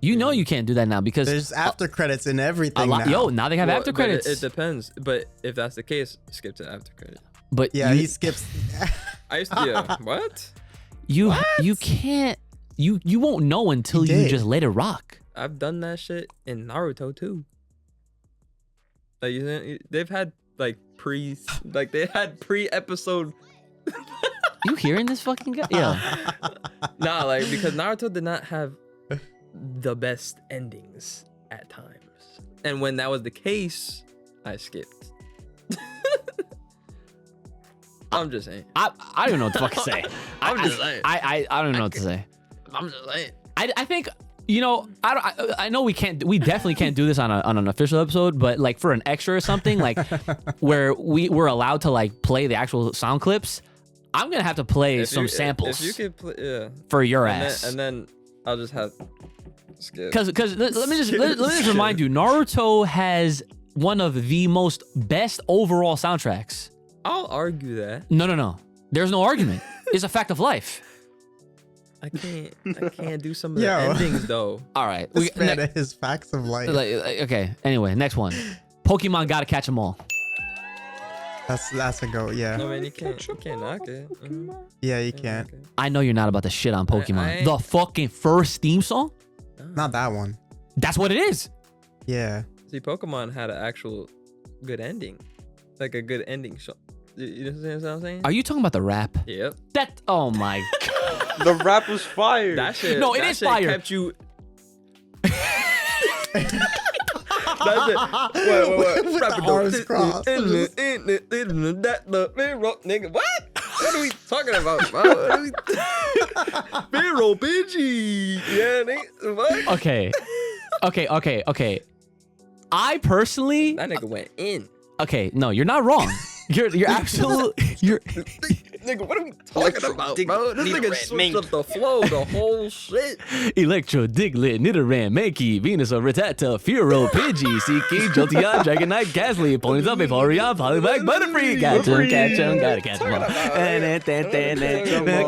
You know you can't do that now because There's after credits and everything now. Yo, now they have Well, after but credits. It depends. But if that's the case, skip to after credit. But Yeah, you, he skips. I used to. Yeah. What? you can't. You won't know until He you did. just let it rock. I've done that shit in Naruto too. Like they've had like they had pre-episode. You hearing this fucking guy? Yeah. Nah, like because Naruto did not have the best endings at times, and when that was the case, I skipped. I'm just saying. I don't know what to fucking say. I'm just saying. I don't know what to say. I'm just saying. I think I know we definitely can't do this on an official episode, but like for an extra or something like where we're allowed to like play the actual sound clips, I'm gonna have to play some samples If you could play, yeah. for your And ass. then I'll just have skip. Because let me just remind you, Naruto has one of the most best overall soundtracks. I'll argue that. No. There's no argument. It's a fact of life. I can't do some of the Yo. endings though. All right. This man and his facts of life. Okay. Anyway, next one. Pokemon gotta catch them all. That's a go. Yeah. No man, you can't knock it. Yeah, you can't. I know you're not about to shit on Pokemon. I- The fucking first theme song? Not that one. That's what it is. Yeah. See, Pokemon had an actual good ending, like a good ending show. You understand what I'm saying? Are you talking about the rap? Yep. That. Oh my god. The rap was fire. That shit. No, it that is shit fire. Kept you. That's it. Wait. With the arms crossed. Nigga, what? What are we talking about, bro? What are we? B-roll, Pidgey. Yeah, nigga. What? Okay. I personally. That nigga went in. Okay, no, you're not wrong. You're absolutely. Nigga, what are we talking about, bro? This nigga switched up the flow, the whole shit. Electro, Diglett, Nidoran, Mankey, Venusaur, Rattata, Furo, Pidgey, Seeky, Jolteon, Dragonite, Ghastly, Ponyta, Vaporeon, Poliwag, Butterfree, catch him, gotta catch him all.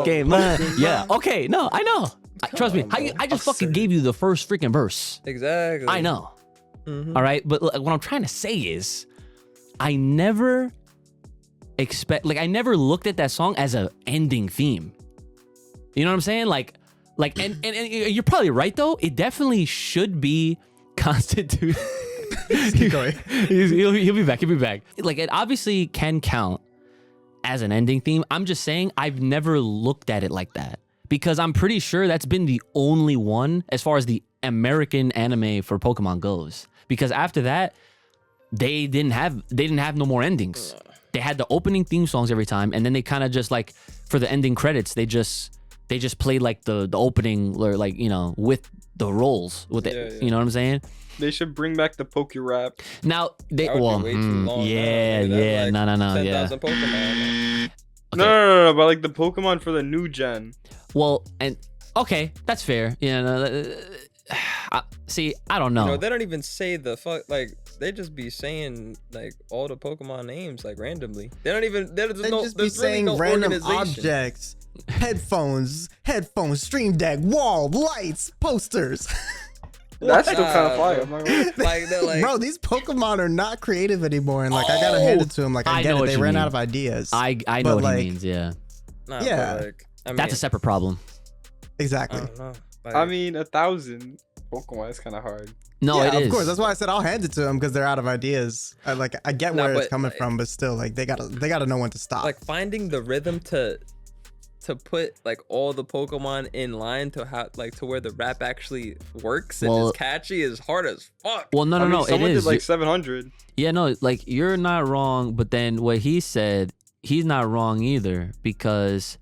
Okay, man. Yeah, okay, no, I know. Trust me, I just fucking gave you the first freaking verse. Exactly. I know. Mhm. All right, but what I'm trying to say is, I never looked at that song as a ending theme. You know what I'm saying? Like, and you're probably right though. It definitely should be constituted. Keep going. He'll be back. He'll be back. Like, it obviously can count as an ending theme. I'm just saying I've never looked at it like that because I'm pretty sure that's been the only one as far as the American anime for Pokemon goes. Because after that, they didn't have no more endings. They had the opening theme songs every time, and then they kind of just like for the ending credits, they just played like the opening or like, you know, with the rolls with it. Yeah. You know what I'm saying? They should bring back the Poke Rap. Now they That would be way too long. yeah, That's yeah, like no, yeah. 10,000 Pokemon. Okay. No, but like the Pokemon for the new gen. Well, and okay, that's fair. Yeah, no, see, I don't know. You know, they don't even say the fuck. Like, they just be saying like all the Pokemon names like randomly. They don't even. There's They no. just be There's really saying no random organization. objects, headphones, stream deck, wall, lights, posters. That's still kind Nah, of fire. bro. I'm not gonna lie. Like they're like. Bro, these Pokemon are not creative anymore, and like I gotta hand it to them. Like I I get know it, what they you ran mean. out of ideas. I know but, what like, he means. Yeah, Nah, Yeah. but, like, I mean, that's a separate problem. Exactly. I don't know. Like, I mean, 1,000 Pokemon is kind of hard. No, yeah, it is. of course. That's why I said I'll hand it to them because they're out of ideas. I get Nah, where it's but, coming like- from, but still, like they gotta know when to stop. like finding the rhythm to to put like all the Pokemon in line to how like to where the rap actually works and Well- is catchy is hard as fuck. Well, no, I no, mean, no. It someone is. did like 700. Yeah, no, like you're not wrong, but then what he said, he's not wrong either because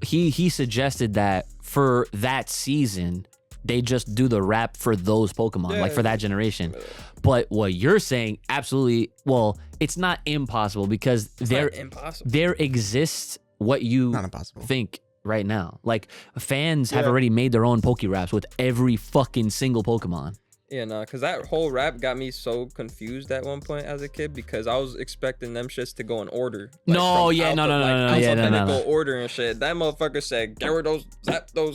he suggested that for that season they just do the rap for those Pokemon, like for that generation. But what you're saying, absolutely, well, it's not impossible because It's there not impossible. there exists what you Not impossible. think right now. Like fans have Yeah. already made their own Poke Raps with every fucking single Pokemon. Yeah, no, because that whole rap got me so confused at one point as a kid because I was expecting them shits to go in order. No, from yeah, no, no, no, no, yeah, no, no, no. alphabetical order and shit. That motherfucker said, Gyarados, Zapdos.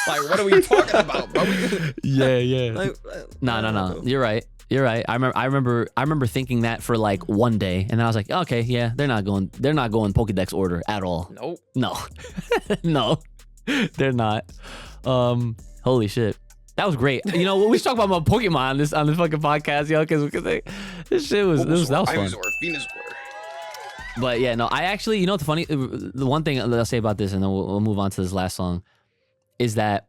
Like, what are we talking about, bro? Yeah. Like, No. You're right. I remember thinking that for like one day, and then I was like, okay, yeah, they're not going Pokédex order at all. Nope. No, no, they're not. Holy shit, that was great. You know, we should talk about Pokemon on this fucking podcast, yo, because this shit was that was fun. Venusaur. But yeah, no, I actually, you know, what's funny? The one thing that I'll say about this, and then we'll move on to this last song, is that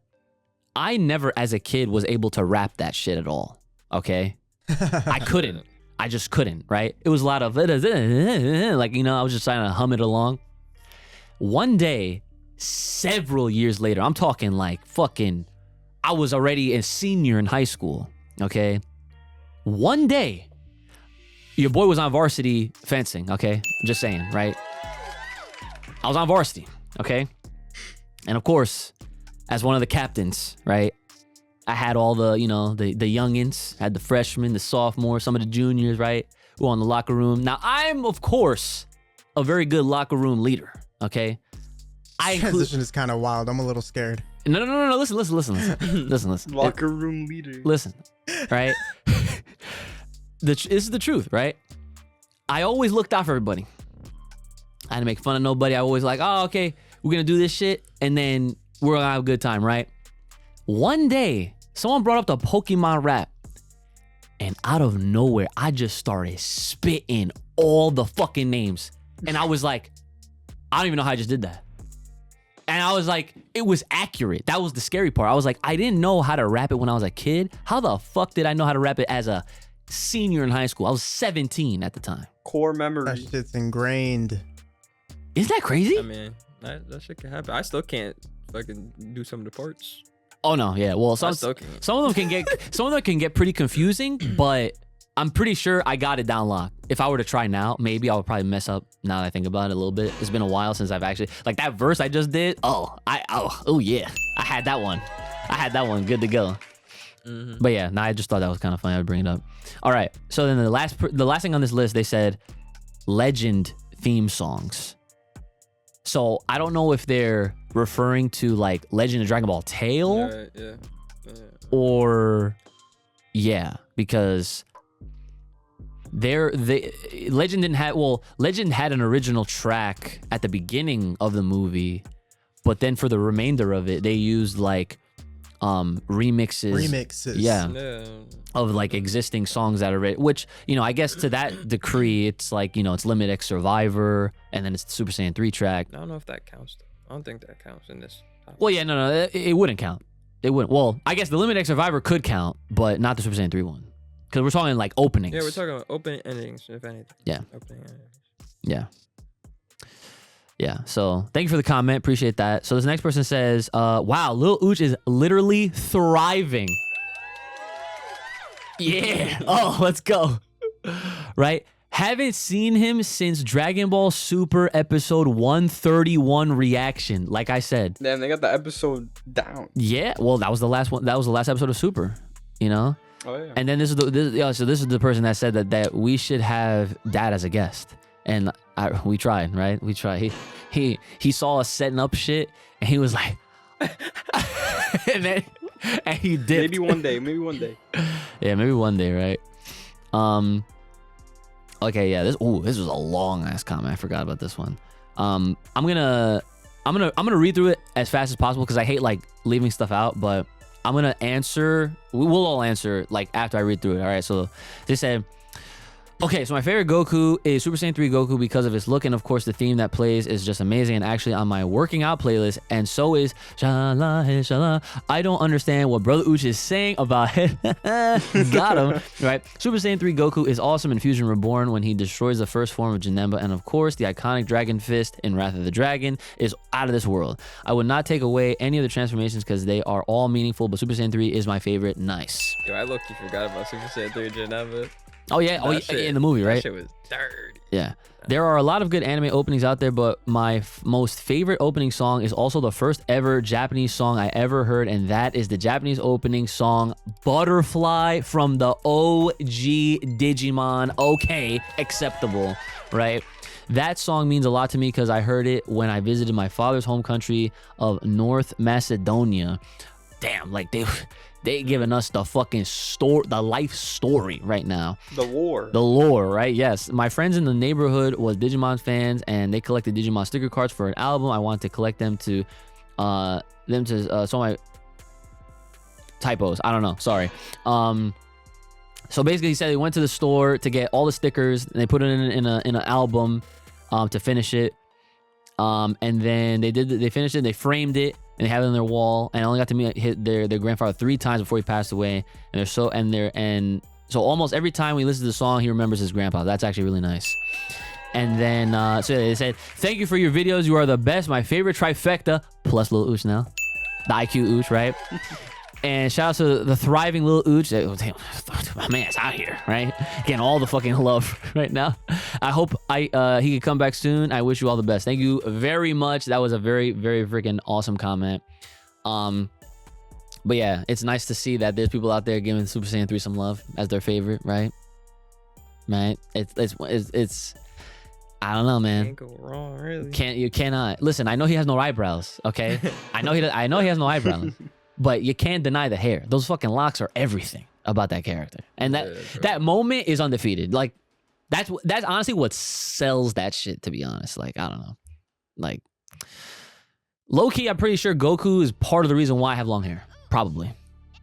I never, as a kid, was able to rap that shit at all. Okay. I couldn't. I just couldn't, right? It was a lot of like, you know, I was just trying to hum it along. One day, several years later, I'm talking like fucking, I was already a senior in high school, okay? One day, your boy was on varsity fencing, okay? I'm just saying, right? I was on varsity, okay? And of course, as one of the captains, right? I had all the, you know, the youngins, had the freshmen, the sophomores, some of the juniors, right? Who were on the locker room. Now, I'm, of course, a very good locker room leader, okay? Transition is kind of wild. I'm a little scared. No. Listen. Locker room leader. Listen, right? This is the truth, right? I always looked out for everybody. I didn't make fun of nobody. I always like, oh, okay, we're going to do this shit, and then we're going to have a good time, right? One day, someone brought up the Pokemon rap, and out of nowhere, I just started spitting all the fucking names. And I was like, I don't even know how I just did that. And I was like, it was accurate. That was the scary part. I was like, I didn't know how to rap it when I was a kid. How the fuck did I know how to rap it as a senior in high school? I was 17 at the time. Core That memory. shit's ingrained. Isn't that crazy? I mean, that shit can happen. I still can't fucking do some of the parts. Oh no, yeah. Well, I some still can't. of them can get pretty confusing, but I'm pretty sure I got it down locked. If I were to try now, maybe I would probably mess up now that I think about it a little bit. It's been a while since I've actually, like that verse I just did. Oh yeah. I had that one good to go. Mm-hmm. But yeah, I just thought that was kind of funny. I'd bring it up. All right. So then the last thing on this list, they said legend theme songs. So I don't know if they're referring to like Legend of Dragon Ball Tale Yeah. or because Legend had an original track at the beginning of the movie, but then for the remainder of it, they used like remixes. Yeah. Of like existing songs that are which, you know, I guess to that decree, it's like, you know, it's Limit X Survivor, and then it's the Super Saiyan 3 track. I don't know if that counts, though. I don't think that counts in this topic. Well, yeah, no, it wouldn't count. It wouldn't. Well, I guess the Limit X Survivor could count, but not the Super Saiyan 3 one. Because we're talking like openings. Yeah, we're talking about open endings, if anything. Yeah. Opening endings. Yeah. So thank you for the comment. Appreciate that. So this next person says, wow, Lil Ooch is literally thriving. Yeah. Oh, let's go. Right? Haven't seen him since Dragon Ball Super episode 131 reaction. Like I said. Damn, they got the episode down. Yeah. Well, that was the last one. That was the last episode of Super, you know? Oh yeah. And then this is the person that said that we should have Dad as a guest. And we tried, right? We tried. He saw us setting up shit, and he was like, and he did. Maybe one day. Yeah, maybe one day, right? Okay, yeah. This was a long ass comment. I forgot about this one. I'm gonna read through it as fast as possible because I hate like leaving stuff out, but I'm gonna answer. We'll all answer like after I read through it. All right. So they said, Okay, so my favorite Goku is Super Saiyan 3 Goku because of his look, and of course the theme that plays is just amazing and actually on my working out playlist, and so is Shala Hey Shala. I don't understand what Brother Uch is saying about it. Got him, right? Super Saiyan 3 Goku is awesome in Fusion Reborn when he destroys the first form of Janemba, and of course the iconic Dragon Fist in Wrath of the Dragon is out of this world. I would not take away any of the transformations because they are all meaningful, but Super Saiyan 3 is my favorite. Nice. Yo, I low-key forgot about Super Saiyan 3 Janeva. Oh yeah, in the movie, right? That shit was dirty. Yeah. There are a lot of good anime openings out there, but my most favorite opening song is also the first ever Japanese song I ever heard, and that is the Japanese opening song Butterfly from the OG Digimon. Okay, acceptable, right? That song means a lot to me because I heard it when I visited my father's home country of North Macedonia. Damn, like they giving us the fucking the life story right now. The lore, right? Yes. My friends in the neighborhood was Digimon fans, and they collected Digimon sticker cards for an album. I wanted to collect them to, so my typos. I don't know. Sorry. So basically, he said he went to the store to get all the stickers, and they put it in an album, to finish it. And then they finished it. They framed it. And they have it on their wall, and I only got to meet their grandfather 3 times before he passed away. And so almost every time we listen to the song, he remembers his grandpa. That's actually really nice. And then so they said, "Thank you for your videos. You are the best. My favorite trifecta plus Lil Ooch now, the IQ Ooch, right?" And shout out to the thriving Lil Ooch. Damn, my man's out here, right? Getting all the fucking love right now. I hope he could come back soon. I wish you all the best. Thank you very much. That was a very, very freaking awesome comment. But yeah, it's nice to see that there's people out there giving Super Saiyan 3 some love as their favorite, right? Right? It's I don't know, man. Can't go wrong, really. You cannot. Listen, I know he has no eyebrows, okay? I know he has no eyebrows. But you can't deny the hair. Those fucking locks are everything about that character. And that moment is undefeated. Like, that's honestly what sells that shit, to be honest. Like, I don't know. Like, low-key, I'm pretty sure Goku is part of the reason why I have long hair. Probably.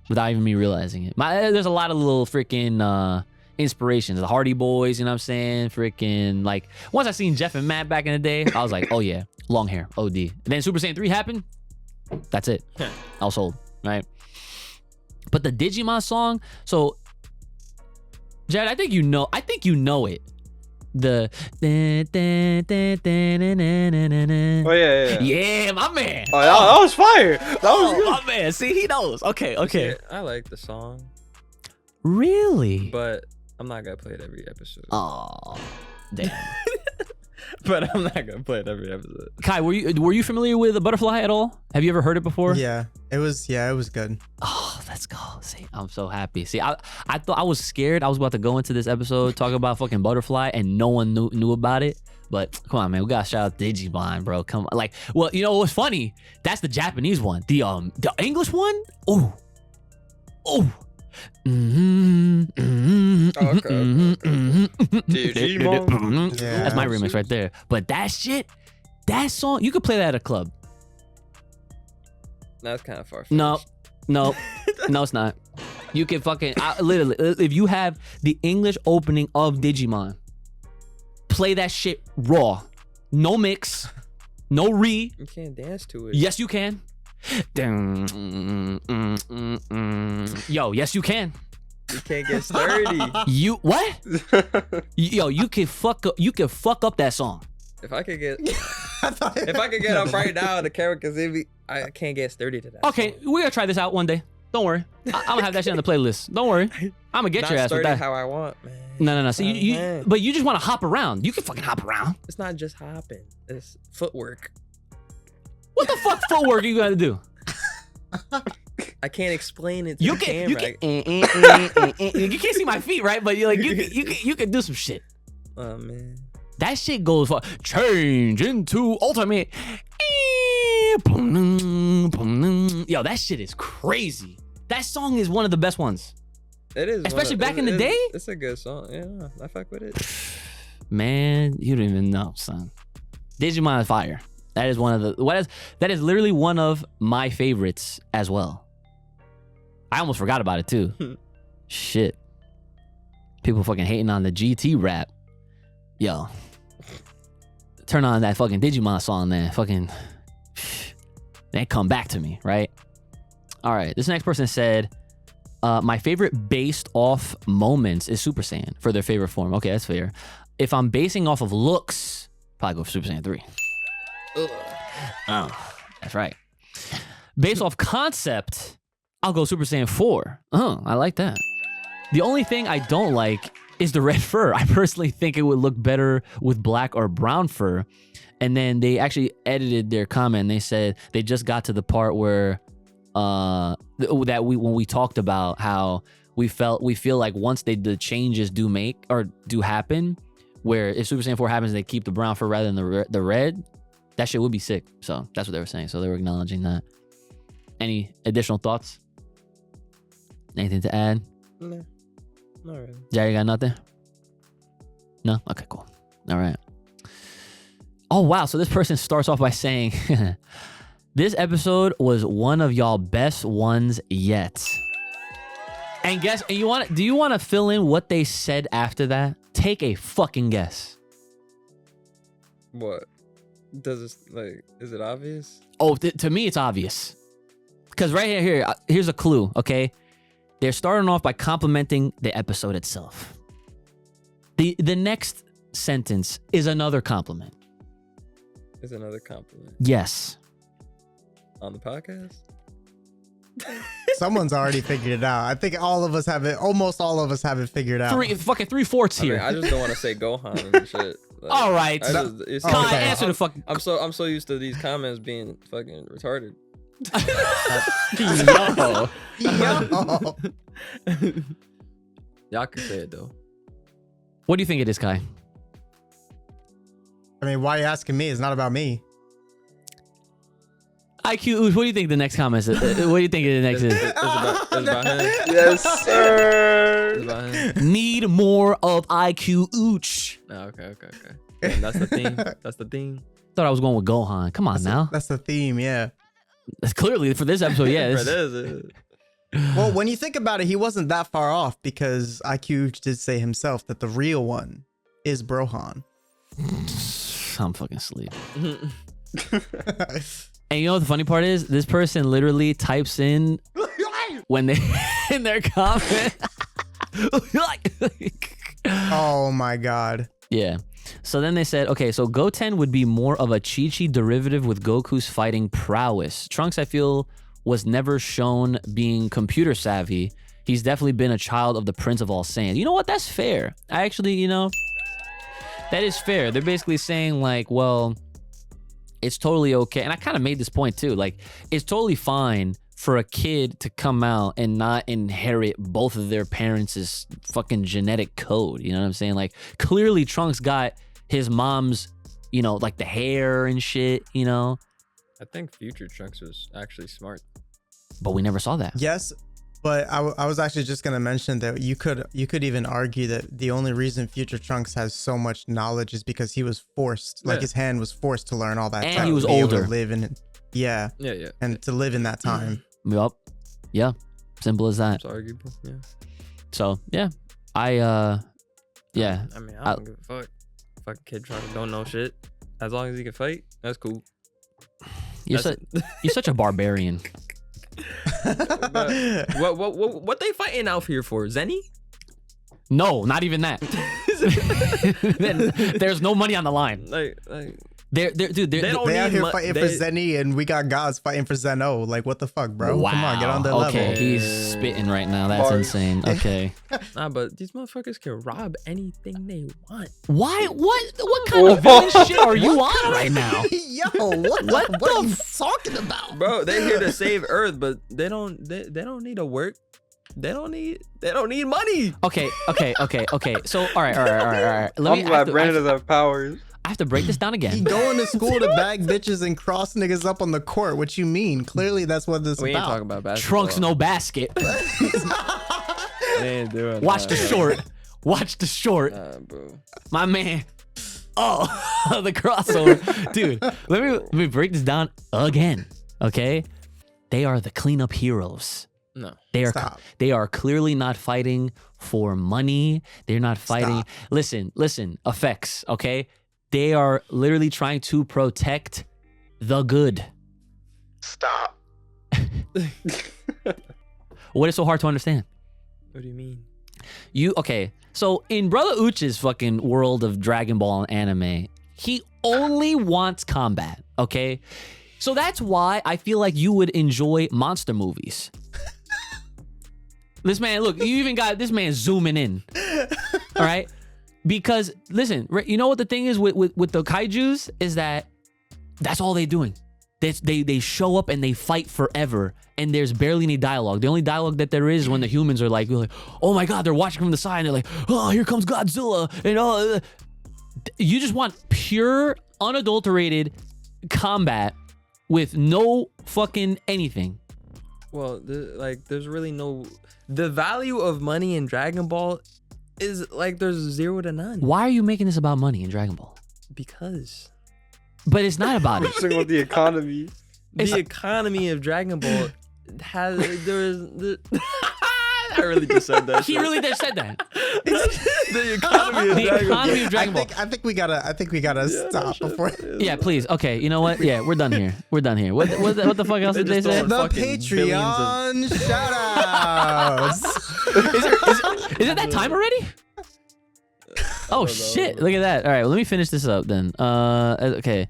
Without even me realizing it. There's a lot of little freaking inspirations. The Hardy Boys, you know what I'm saying? Freaking, like, once I seen Jeff and Matt back in the day, I was like, oh yeah, long hair, OD. And then Super Saiyan 3 happened. That's it. I was sold, right? But the Digimon song, so Jared, I think you know it. The Oh yeah. Yeah, my man. Oh, that was fire. That was good. My man. See, he knows. Okay. Yeah, I like the song, Really? but I'm not gonna play it every episode. Oh, damn. But I'm not gonna play it every episode. Kai, were you familiar with the Butterfly at all? Have you ever heard it before? Yeah, it was good. Oh, let's go. See, I'm so happy. See, I thought I was scared. I was about to go into this episode talking about fucking Butterfly and no one knew about it. But come on, man, we gotta shout out Digimon, bro. Come on, like, well, you know what's funny? That's the Japanese one. The English one. Oh. Digimon. Yeah. That's my remix right there. But that song, you could play that at a club. That's kind of far-fetched. No, it's not. You can fucking literally, if you have the English opening of Digimon, play that shit raw, no mix, no You can't dance to it. Yes, you can. Yo, yes, you can. You can't get sturdy. You what? Yo, you can fuck up that song. If I could get I thought get up right now, the camera can see me. I can't get sturdy to that. Okay, song. we're gonna try this out one day. Don't worry. I'm gonna have that shit on the playlist. Don't worry. I'm gonna get Not your ass with sturdy that. how I want, man. No. See, you man. but you just want to hop around. You can fucking hop around. It's not just hopping. It's footwork. What the fuck footwork are you gonna do? I can't explain it to You the can, camera. you can't see my feet, right? But you can do some shit. Oh man. That shit goes for change into ultimate. Yo, that shit is crazy. That song is one of the best ones. It is. Especially back in the day? It's a good song. Yeah, I fuck with it. Man, you don't even know, son. Digimon is fire. That is that is literally one of my favorites as well. I almost forgot about it too. Shit. People fucking hating on the GT rap. Yo. Turn on that fucking Digimon song then. Fucking. They come back to me, right? All right. This next person said, my favorite based off moments is Super Saiyan for their favorite form. Okay, that's fair. If I'm basing off of looks, probably go for Super Saiyan 3. Oh, that's right. Based off concept, I'll go Super Saiyan 4. Oh, I like that. The only thing I don't like is the red fur. I personally think it would look better with black or brown fur. And then they actually edited their comment. They said they just got to the part where when we talked about how we feel like once the changes do happen, where if Super Saiyan 4 happens, they keep the brown fur rather than the red. That shit would be sick. So that's what they were saying. So they were acknowledging that. Any additional thoughts? Anything to add? No, not really. Yeah, you got nothing? No? Okay, cool. All right. Oh, wow. So this person starts off by saying, this episode was one of y'all best ones yet. And guess, do you want to fill in what they said after that? Take a fucking guess. What? Is it obvious? Oh, to me, it's obvious. Because here's a clue, okay? They're starting off by complimenting the episode itself. The next sentence is another compliment. Is another compliment. Yes. On the podcast? Someone's already figured it out. I think all of us have it. Almost all of us have it figured out. Fucking 3/4 here. I just don't want to say Gohan and shit. Like, all right. Answer the fucking. I'm so used to these comments being fucking retarded. Yo. Y'all can say it though. What do you think it is, Kai? I mean, why are you asking me? It's not about me. IQ, what do you think the next comment is? What do you think the next is? It's about him. Yes, sir. It's about him. Need more of IQ Ooch. Oh, okay. Yeah, that's the theme. That's the theme. Thought I was going with Gohan. Come on now. That's the theme, yeah. That's clearly for this episode, yeah. It is. Well, when you think about it, he wasn't that far off because IQ did say himself that the real one is Brohan. I'm fucking asleep. And you know what the funny part is? This person literally types in when they in their comment. Oh my god. Yeah. So then they said, okay, so Goten would be more of a Chi-Chi derivative with Goku's fighting prowess. Trunks, I feel, was never shown being computer savvy. He's definitely been a child of the Prince of All Saiyans. You know what? That's fair. I actually, that is fair. They're basically saying like, well, it's totally okay. And I kind of made this point too. Like, it's totally fine for a kid to come out and not inherit both of their parents' fucking genetic code. You know what I'm saying? Like, clearly Trunks got his mom's, like the hair and shit, I think future Trunks was actually smart. But we never saw that. Yes, but I was actually just going to mention that you could even argue that the only reason future Trunks has so much knowledge is because he was forced, like his hand was forced to learn all that and stuff. he was to be able to older. live in, yeah. And to live in that time. Yup. Yeah. Simple as that. It's arguable. Yeah. So, yeah. I mean, I don't give a fuck. Fucking kid trying to don't know shit. As long as he can fight, that's cool. You're such a barbarian. What they fighting out here for? Zenny? No, not even that. There's no money on the line. Like They out here fighting for Zenny, and we got gods fighting for Zeno. Like, what the fuck, bro? Wow. Come on, get on their level. Okay, he's spitting right now. That's insane. Okay. Nah, but these motherfuckers can rob anything they want. Why? What kind of villain shit are you on right now? Yo, what are you talking about, Bro, they're here to save Earth, but they don't need to work. They don't need money. Okay. So, all right. I'm glad Brandon doesn't have powers. I have to break this down He again. going to school to bag bitches and cross niggas up on the court. What you mean? Clearly, that's what this We about. ain't talking about basketball. Trunks no basket. They ain't doing Watch the that. short. Watch the short. Bro. My man. Oh, the crossover. Dude, let me break this down again. Okay? They are the cleanup heroes. No. Stop. They are clearly not fighting for money. They're not fighting. Stop. Listen, effects, okay? They are literally trying to protect the good. Stop. What is so hard to understand? What do you mean? Okay, so in Brother Uchi's fucking world of Dragon Ball and anime, he only wants combat, okay? So that's why I feel like you would enjoy monster movies. This man, look, you even got this man zooming in. All right? Because listen, you know what the thing is with the kaijus is that that's all they're doing. They show up and they fight forever, and there's barely any dialogue. The only dialogue that there is when the humans are like, oh my god, they're watching from the side, and they're like, oh, here comes Godzilla, and you just want pure, unadulterated combat with no fucking anything. Well, there's really no. The value of money in Dragon Ball is like there's 0 to none. Why are you making this about money in Dragon Ball? Because. But it's not about it. Talking about the economy. The economy of Dragon Ball has I really just said that. He really just said that. The economy of Dragon Ball. I think we gotta stop before. Yeah, please. Okay, you know what? Yeah, we're done here. We're done here. What the fuck else did they say? The Fucking Patreon shoutouts. Is it that time already? Oh shit! Look at that. All right, well, let me finish this up then. Okay.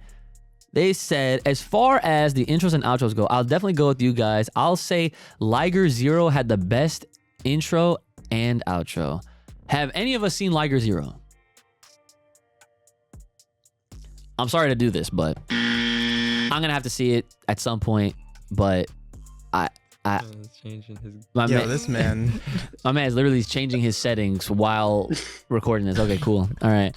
They said, as far as the intros and outros go, I'll definitely go with you guys. I'll say Liger Zero had the best intro and outro. Have any of us seen Liger Zero? I'm sorry to do this, but I'm gonna have to see it at some point. But Changing his. This man. My man is literally changing his settings while recording this. Okay, cool. All right.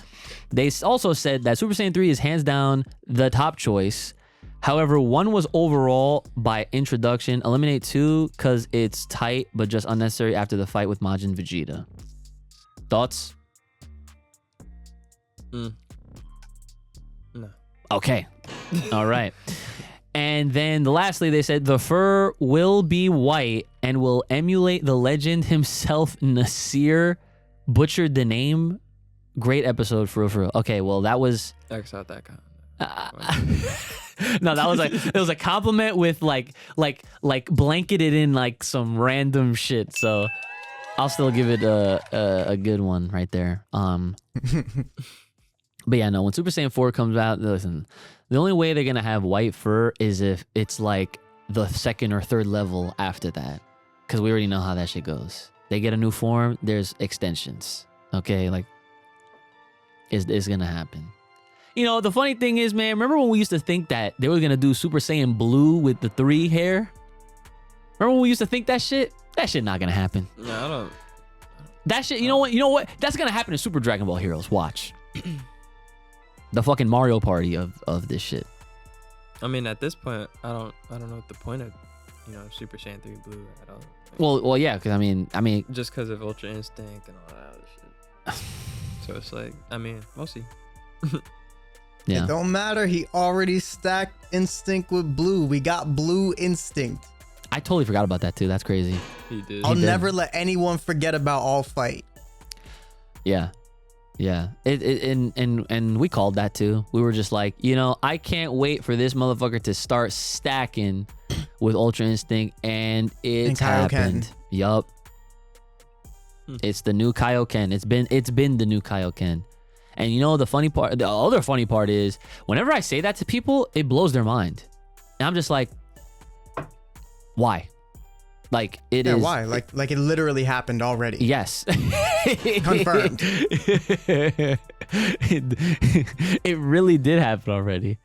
They also said that Super Saiyan 3 is hands down the top choice. However, 1 was overall by introduction. Eliminate 2 because it's tight but just unnecessary after the fight with Majin Vegeta. Thoughts? No. Okay. All right. And then lastly, they said the fur will be white and will emulate the legend himself, Nasir. Butchered the name. Great episode for real. Okay, well, that was... X out that comment. No, that was like it was a compliment with like blanketed in like some random shit. So I'll still give it a good one right there. But yeah, no, when Super Saiyan 4 comes out, listen, the only way they're gonna have white fur is if it's like the 2nd or 3rd level after that, because we already know how that shit goes. They get a new form, there's extensions. Okay, like it's gonna happen. You know, the funny thing is, man, remember when we used to think that they were gonna do Super Saiyan Blue with the 3 hair? Remember when we used to think that shit? That shit not gonna happen. No, I don't. That shit, you know what? That's gonna happen in Super Dragon Ball Heroes. Watch. The fucking Mario Party of this shit. I mean, at this point, I don't know what the point of, Super Saiyan 3 Blue at all. Well, yeah, because I mean, just because of Ultra Instinct and all that other shit. So it's like, we'll see. Yeah. It don't matter. He already stacked Instinct with Blue. We got Blue Instinct. I totally forgot about that too. That's crazy. He did. I'll never let anyone forget about All Fight. Yeah. Yeah. And we called that too. We were just like, I can't wait for this motherfucker to start stacking with Ultra Instinct, and it's happened. Yup. It's the new Kaioken. It's been the new Kaioken. And the other funny part is whenever I say that to people, it blows their mind. And I'm just like, why? Like it is. Why? Like it literally happened already. Yes. Confirmed. It really did happen already.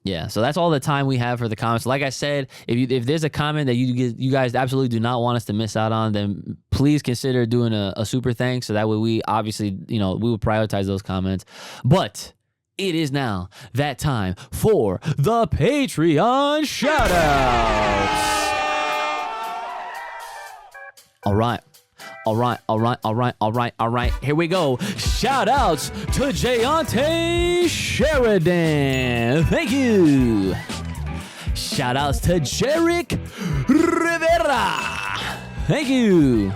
Yeah, so that's all the time we have for the comments. Like I said, if there's a comment that you guys absolutely do not want us to miss out on, then please consider doing a super thanks. So that way we obviously, we would prioritize those comments. But it is now that time for the Patreon shoutouts. All right. Here we go. Shout outs to Jayante Sheridan. Thank you. Shout outs to Jarek Rivera. Thank you.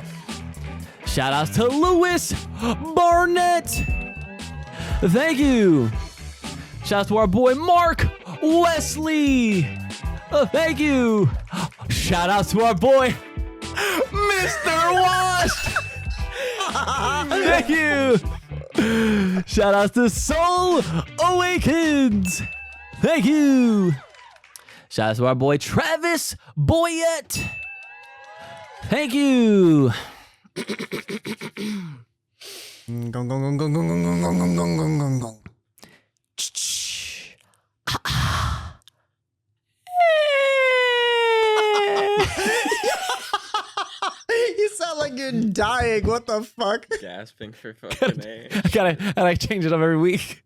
Shout outs to Lewis Barnett. Thank you. Shout out to our boy Mark Wesley. Thank you. Shout out to our boy Mr. Wash. Thank you. Shout outs to Soul Awakens. Thank you. Shout out to our boy Travis Boyette. Thank you. Gong, gong, gong, gong, gong, gong, gong, gong, gong, gong, gong, gong. You sound like you're dying. What the fuck? Gasping for fucking A. I gotta change it up every week.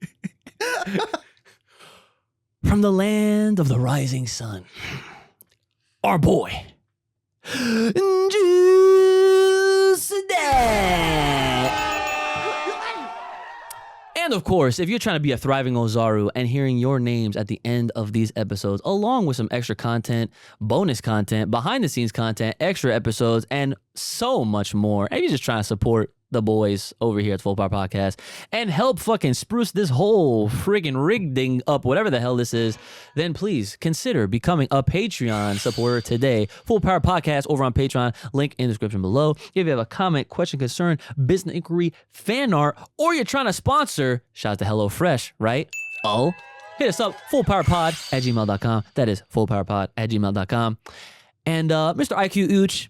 From the land of the rising sun, our boy, Juice Dad. And of course, if you're trying to be a thriving Ozaru and hearing your names at the end of these episodes, along with some extra content, bonus content, behind the scenes content, extra episodes, and so much more, and you're just trying to support the boys over here at Full Power Podcast and help fucking spruce this whole friggin' rigging up, whatever the hell this is, then please consider becoming a Patreon supporter today. Full Power Podcast over on Patreon, link in the description below. If you have a comment, question, concern, business inquiry, fan art, or you're trying to sponsor, shout out to HelloFresh, right? Oh, hit us up, fullpowerpod@gmail.com. That is fullpowerpod@gmail.com. And Mr. IQ Ooch,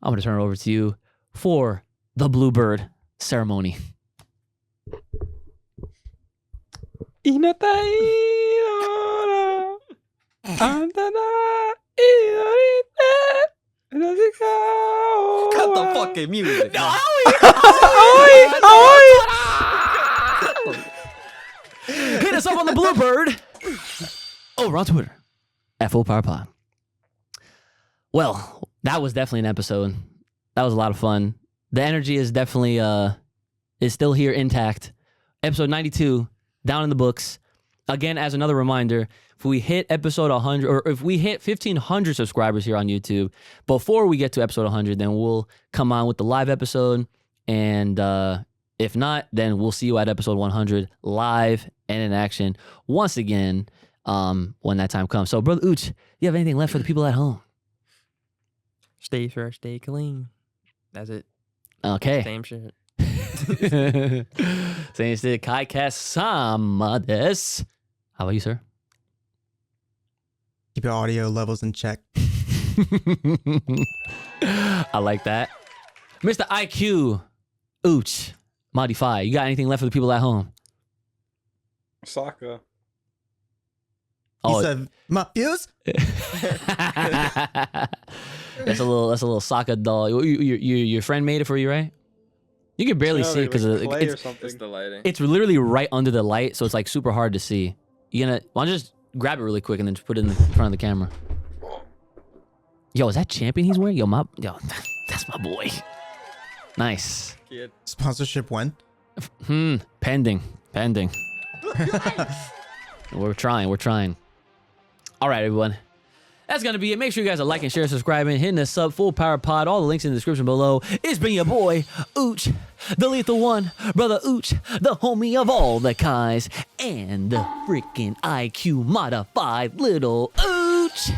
I'm gonna turn it over to you for the Bluebird ceremony. Cut the fucking music. No, hit us up on the Bluebird over on Twitter at Full Power Pod. Well, that was definitely an episode. That was a lot of fun. The energy is definitely is still here intact. Episode 92 down in the books. Again, as another reminder, if we hit episode 100 or if we hit 1,500 subscribers here on YouTube before we get to episode 100, then we'll come on with the live episode. And if not, then we'll see you at episode 100 live and in action once again when that time comes. So, Brother Ooch, you have anything left for the people at home? Stay fresh, stay clean. That's it. Okay. Same shit. Same shit. Kaikasama desu. How about you, sir? Keep your audio levels in check. I like that. Mr. IQ Ooch Modify. You got anything left for the people at home? Sokka. He said, my fuse? That's a little Sokka doll. Your friend made it for you, right? You can barely see it because It's the lighting. it's literally right under the light, so it's like super hard to see. Why don't you just grab it really quick and then just put it in front of the camera? Yo, is that champion he's wearing? Yo, that's my boy. Nice. Kid. Sponsorship when? Pending. We're trying. All right, everyone. That's going to be it. Make sure you guys are liking, sharing, subscribing, hitting us up, Full Power Pod. All the links in the description below. It's been your boy, Ooch, the lethal one, Brother Ooch, the homie of all the Kais, and the freaking IQ modified little Ooch.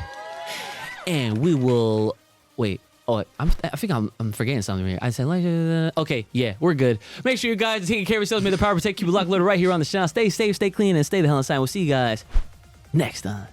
And we will... Wait. Oh, I think I'm forgetting something here. I said, okay, yeah, we're good. Make sure you guys are taking care of yourselves. May the power protect you. Lock loaded right here on the channel. Stay safe, stay clean, and stay the hell inside. We'll see you guys next time.